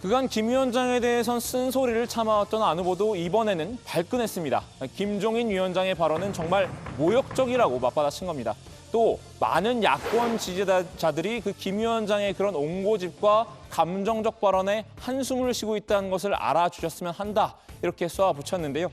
그간 김 위원장에 대해선 쓴소리를 참아왔던 안 후보도 이번에는 발끈했습니다. 김종인 위원장의 발언은 정말 모욕적이라고 맞받아친 겁니다. 또 많은 야권 지지자들이 그 김 위원장의 그런 옹고집과 감정적 발언에 한숨을 쉬고 있다는 것을 알아주셨으면 한다. 이렇게 쏘아붙였는데요.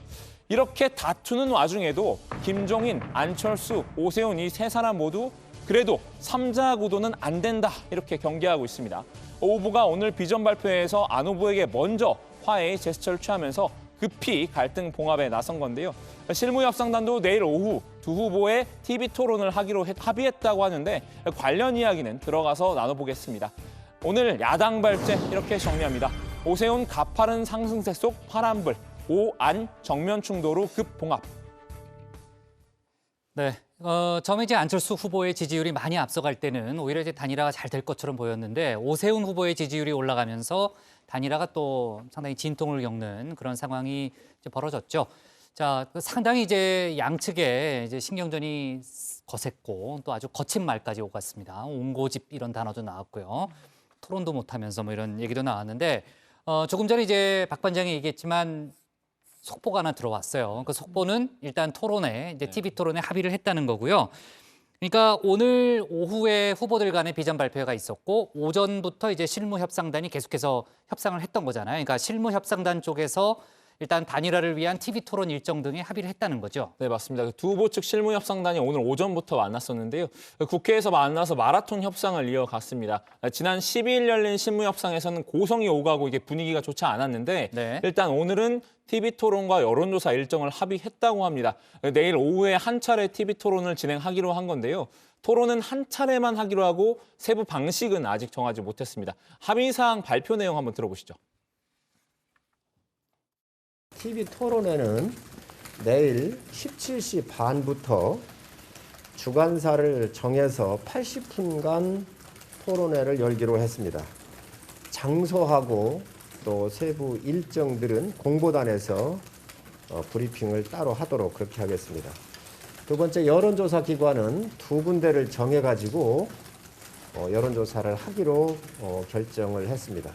이렇게 다투는 와중에도 김종인, 안철수, 오세훈 이 세 사람 모두 그래도 3자 구도는 안 된다. 이렇게 경계하고 있습니다. 오 후보가 오늘 비전 발표회에서 안 후보에게 먼저 화해의 제스처를 취하면서 급히 갈등 봉합에 나선 건데요. 실무협상단도 내일 오후 두 후보의 TV 토론을 하기로 합의했다고 하는데 관련 이야기는 들어가서 나눠보겠습니다. 오늘 야당 발제 이렇게 정리합니다. 오세훈 가파른 상승세 속 파란불, 오안 정면 충돌로 급봉합. 네, 처음에 이제 안철수 후보의 지지율이 많이 앞서갈 때는 오히려 이제 단일화가 잘 될 것처럼 보였는데 오세훈 후보의 지지율이 올라가면서 단일화가 또 상당히 진통을 겪는 그런 상황이 이제 벌어졌죠. 자, 상당히 이제 양측에 이제 신경전이 거셌고 또 아주 거친 말까지 오갔습니다. 옹고집 이런 단어도 나왔고요. 토론도 못하면서 뭐 이런 얘기도 나왔는데 조금 전에 이제 박 반장이 얘기했지만 속보가 하나 들어왔어요. 그 속보는 일단 토론회, 이제 TV 토론회 합의를 했다는 거고요. 그러니까 오늘 오후에 후보들 간의 비전 발표회가 있었고 오전부터 이제 실무협상단이 계속해서 협상을 했던 거잖아요. 그러니까 실무협상단 쪽에서 일단 단일화를 위한 TV 토론 일정 등에 합의를 했다는 거죠. 네, 맞습니다. 두 후보 측 실무협상단이 오늘 오전부터 만났었는데요. 국회에서 만나서 마라톤 협상을 이어갔습니다. 지난 12일 열린 실무협상에서는 고성이 오가고 이게 분위기가 좋지 않았는데 네. 일단 오늘은 TV 토론과 여론조사 일정을 합의했다고 합니다. 내일 오후에 한 차례 TV 토론을 진행하기로 한 건데요. 토론은 한 차례만 하기로 하고 세부 방식은 아직 정하지 못했습니다. 합의사항 발표 내용 한번 들어보시죠. TV 토론회는 내일 17시 반부터 주관사를 정해서 80분간 토론회를 열기로 했습니다. 장소하고 또 세부 일정들은 공보단에서 브리핑을 따로 하도록 그렇게 하겠습니다. 두 번째, 여론조사 기관은 두 군데를 정해가지고 여론조사를 하기로 결정을 했습니다.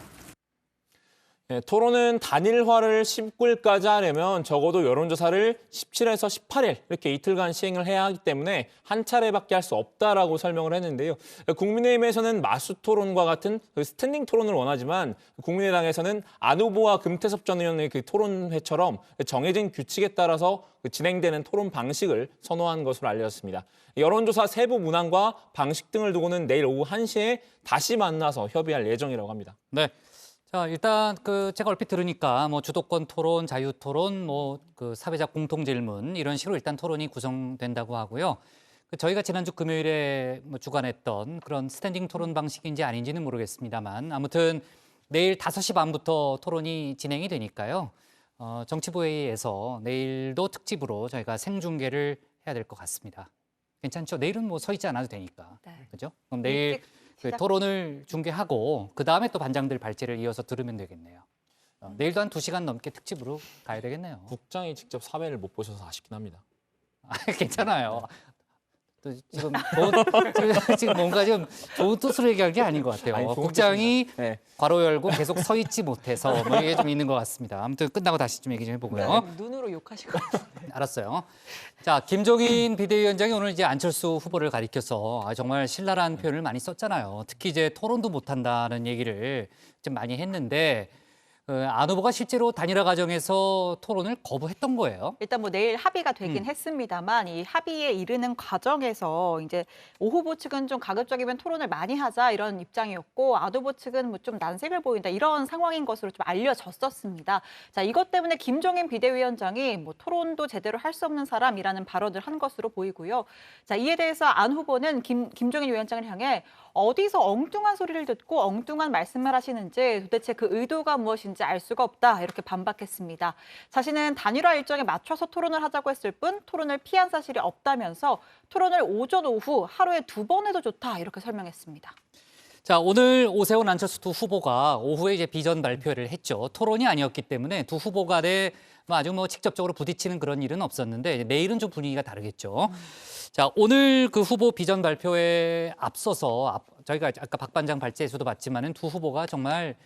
네, 토론은 단일화를 19일까지 하려면 적어도 여론조사를 17에서 18일 이렇게 이틀간 시행을 해야 하기 때문에 한 차례밖에 할 수 없다라고 설명을 했는데요. 국민의힘에서는 마수 토론과 같은 스탠딩 토론을 원하지만 국민의당에서는 안 후보와 금태섭 전 의원의 그 토론회처럼 정해진 규칙에 따라서 진행되는 토론 방식을 선호한 것으로 알려졌습니다. 여론조사 세부 문항과 방식 등을 두고는 내일 오후 1시에 다시 만나서 협의할 예정이라고 합니다. 네. 자, 일단 제가 얼핏 들으니까 뭐 주도권 토론, 자유 토론, 뭐 사회적 공통 질문 이런 식으로 일단 토론이 구성된다고 하고요. 저희가 지난주 금요일에 뭐 주관했던 그런 스탠딩 토론 방식인지 아닌지는 모르겠습니다만 아무튼 내일 5시 반부터 토론이 진행이 되니까요. 정치부회의에서 내일도 특집으로 저희가 생중계를 해야 될 것 같습니다. 괜찮죠? 내일은 뭐 서 있지 않아도 되니까. 네. 그죠? 그럼 내일 토론을 중계하고 그다음에 또 반장들 발제를 이어서 들으면 되겠네요. 내일도 한 2시간 넘게 특집으로 가야 되겠네요. 국장이 직접 사회를 못 보셔서 아쉽긴 합니다. 괜찮아요. 또 지금 뭔가 좀 좋은 뜻으로 얘기한 게 아닌 것 같아요. 아니, 국장이 네. 괄호 열고 계속 서 있지 못해서 뭐 이게 좀 있는 것 같습니다. 아무튼 끝나고 다시 좀 얘기 좀 해보고요. 네, 눈으로 욕하시고. 알았어요. 자, 김종인 비대위원장이 오늘 이제 안철수 후보를 가리켜서 정말 신랄한 표현을 많이 썼잖아요. 특히 이제 토론도 못한다는 얘기를 좀 많이 했는데 안 후보가 실제로 단일화 과정에서 토론을 거부했던 거예요. 일단 뭐 내일 합의가 되긴 했습니다만 이 합의에 이르는 과정에서 이제 오 후보 측은 좀 가급적이면 토론을 많이 하자 이런 입장이었고 안 후보 측은 뭐 좀 난색을 보인다 이런 상황인 것으로 좀 알려졌었습니다. 자, 이것 때문에 김종인 비대위원장이 뭐 토론도 제대로 할 수 없는 사람이라는 발언을 한 것으로 보이고요. 자, 이에 대해서 안 후보는 김종인 위원장을 향해 어디서 엉뚱한 소리를 듣고 엉뚱한 말씀을 하시는지 도대체 그 의도가 무엇인지 알 수가 없다 이렇게 반박했습니다. 자신은 단일화 일정에 맞춰서 토론을 하자고 했을 뿐 토론을 피한 사실이 없다면서 토론을 오전 오후 하루에 2번 해도 좋다 이렇게 설명했습니다. 자, 오늘 오세훈 안철수 두 후보가 오후에 이제 비전 발표를 했죠. 토론이 아니었기 때문에 두 후보 간에 아주 직접적으로 부딪히는 그런 일은 없었는데 내일은 좀 분위기가 다르겠죠. 자, 오늘 그 후보 비전 발표에 앞서서 저희가 아까 박 반장 발제에서도 봤지만은 두 후보가 정말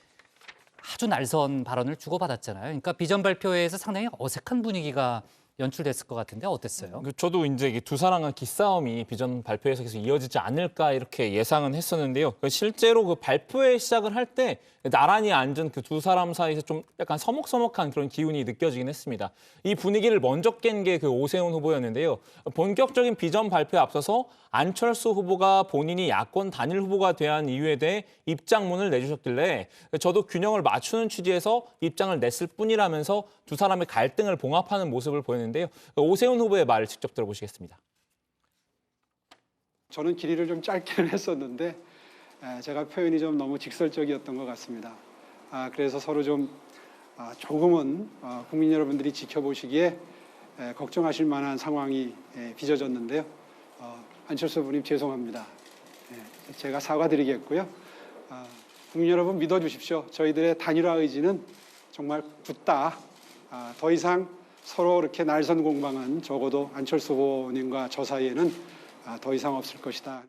아주 날선 발언을 주고받았잖아요. 그러니까 비전 발표회에서 상당히 어색한 분위기가 연출됐을 것 같은데 어땠어요? 저도 이제 두 사람의 기싸움이 비전 발표에서 계속 이어지지 않을까 이렇게 예상은 했었는데요. 실제로 그 발표회 시작을 할 때 나란히 앉은 그 두 사람 사이에서 좀 약간 서먹서먹한 그런 기운이 느껴지긴 했습니다. 이 분위기를 먼저 깬 게 그 오세훈 후보였는데요. 본격적인 비전 발표에 앞서서 안철수 후보가 본인이 야권 단일 후보가 대한 이유에 대해 입장문을 내주셨길래 저도 균형을 맞추는 취지에서 입장을 냈을 뿐이라면서 두 사람의 갈등을 봉합하는 모습을 보였는데요. 오세훈 후보의 말을 직접 들어보시겠습니다. 저는 길이를 좀 짧게는 했었는데 제가 표현이 좀 너무 직설적이었던 것 같습니다. 그래서 서로 좀 조금은 국민 여러분들이 지켜보시기에 걱정하실 만한 상황이 빚어졌는데요. 안철수 후보님 죄송합니다. 제가 사과드리겠고요. 국민 여러분 믿어주십시오. 저희들의 단일화 의지는 정말 굳다. 더 이상 서로 이렇게 날선 공방은 적어도 안철수 후보님과 저 사이에는 더 이상 없을 것이다.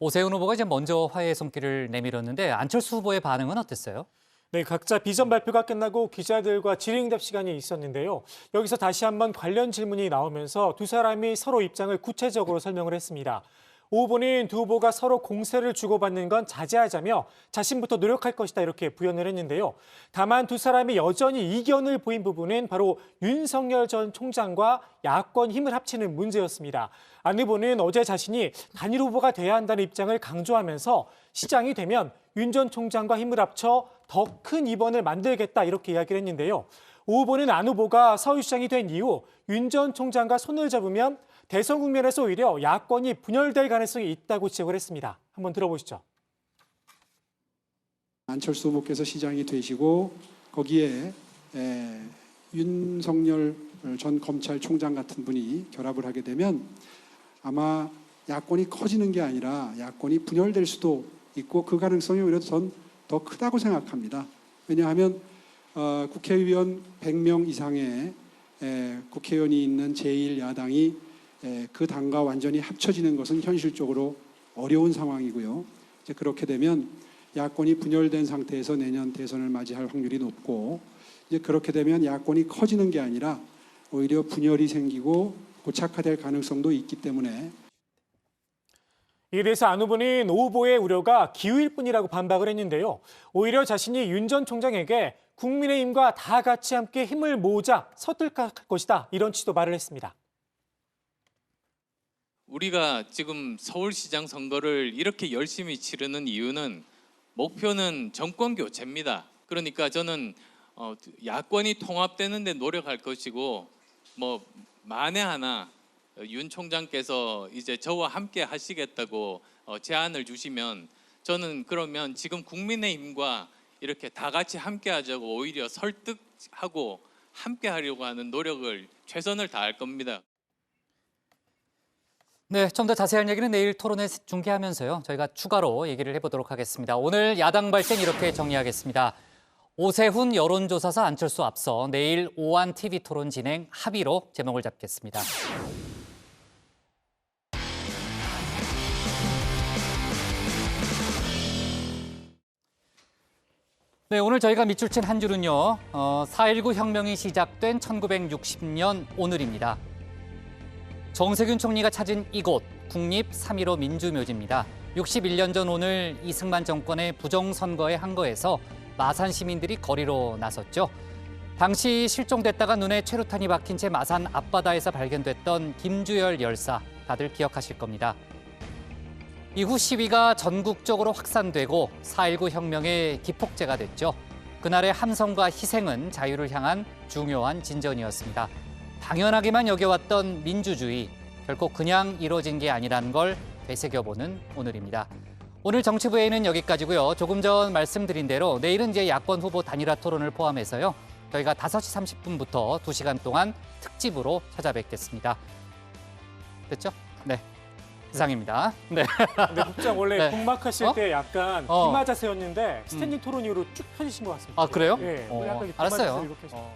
오세훈 후보가 이제 먼저 화해의 손길을 내밀었는데 안철수 후보의 반응은 어땠어요? 네, 각자 비전 발표가 끝나고 기자들과 질의응답 시간이 있었는데요. 여기서 다시 한번 관련 질문이 나오면서 두 사람이 서로 입장을 구체적으로 설명을 했습니다. 오 후보는 두 후보가 서로 공세를 주고받는 건 자제하자며 자신부터 노력할 것이다 이렇게 부연을 했는데요. 다만 두 사람이 여전히 이견을 보인 부분은 바로 윤석열 전 총장과 야권 힘을 합치는 문제였습니다. 안 후보는 어제 자신이 단일 후보가 돼야 한다는 입장을 강조하면서 시장이 되면 윤 전 총장과 힘을 합쳐 더 큰 이번을 만들겠다 이렇게 이야기를 했는데요. 오 후보는 안 후보가 서울시장이 된 이후 윤 전 총장과 손을 잡으면 대선 국면에서 오히려 야권이 분열될 가능성이 있다고 지적을 했습니다. 한번 들어보시죠. 안철수 후보께서 시장이 되시고 거기에 윤석열 전 검찰총장 같은 분이 결합을 하게 되면 아마 야권이 커지는 게 아니라 야권이 분열될 수도 있고 그 가능성이 오히려 전 더 크다고 생각합니다. 왜냐하면 국회의원 100명 이상의 국회의원이 있는 제1야당이 그 당과 완전히 합쳐지는 것은 현실적으로 어려운 상황이고요. 이제 그렇게 되면 야권이 분열된 상태에서 내년 대선을 맞이할 확률이 높고 이제 그렇게 되면 야권이 커지는 게 아니라 오히려 분열이 생기고 고착화될 가능성도 있기 때문에 이에 대해서 안 후보는 오 후보의 우려가 기우일 뿐이라고 반박을 했는데요. 오히려 자신이 윤 전 총장에게 국민의힘과 다 같이 함께 힘을 모으자 설득할 것이다 이런 취지도 말을 했습니다. 우리가 지금 서울시장 선거를 이렇게 열심히 치르는 이유는 목표는 정권 교체입니다. 그러니까 저는 야권이 통합되는 데 노력할 것이고 뭐 만에 하나 윤 총장께서 이제 저와 함께 하시겠다고 제안을 주시면 저는 그러면 지금 국민의힘과 이렇게 다 같이 함께 하자고 오히려 설득하고 함께 하려고 하는 노력을 최선을 다할 겁니다. 네, 좀 더 자세한 얘기는 내일 토론회 중계하면서요. 저희가 추가로 얘기를 해보도록 하겠습니다. 오늘 야당 발생 이렇게 정리하겠습니다. 오세훈 여론조사사 안철수 앞서 내일 오한 TV 토론 진행 합의로 제목을 잡겠습니다. 네, 오늘 저희가 밑줄 친 한 줄은요. 4.19 혁명이 시작된 1960년 오늘입니다. 정세균 총리가 찾은 이곳 국립 3.15 민주묘지입니다. 61년 전 오늘 이승만 정권의 부정선거에 항거해서 마산 시민들이 거리로 나섰죠. 당시 실종됐다가 눈에 최루탄이 박힌 채 마산 앞바다에서 발견됐던 김주열 열사, 다들 기억하실 겁니다. 이후 시위가 전국적으로 확산되고 4.19 혁명의 기폭제가 됐죠. 그날의 함성과 희생은 자유를 향한 중요한 진전이었습니다. 당연하게만 여겨왔던 민주주의, 결코 그냥 이루어진 게 아니라는 걸 되새겨보는 오늘입니다. 오늘 정치부에는 여기까지고요. 조금 전 말씀드린 대로 내일은 이제 야권 후보 단일화 토론을 포함해서요. 저희가 5시 30분부터 2시간 동안 특집으로 찾아뵙겠습니다. 됐죠? 네. 이상입니다. 네. 근데 국장 원래 네. 국막하실 때 약간 기마 자세였는데 스탠딩 토론 이후로 쭉 펴지신 것 같습니다. 아, 그래요? 네. 약간 알았어요. 이렇게 해서.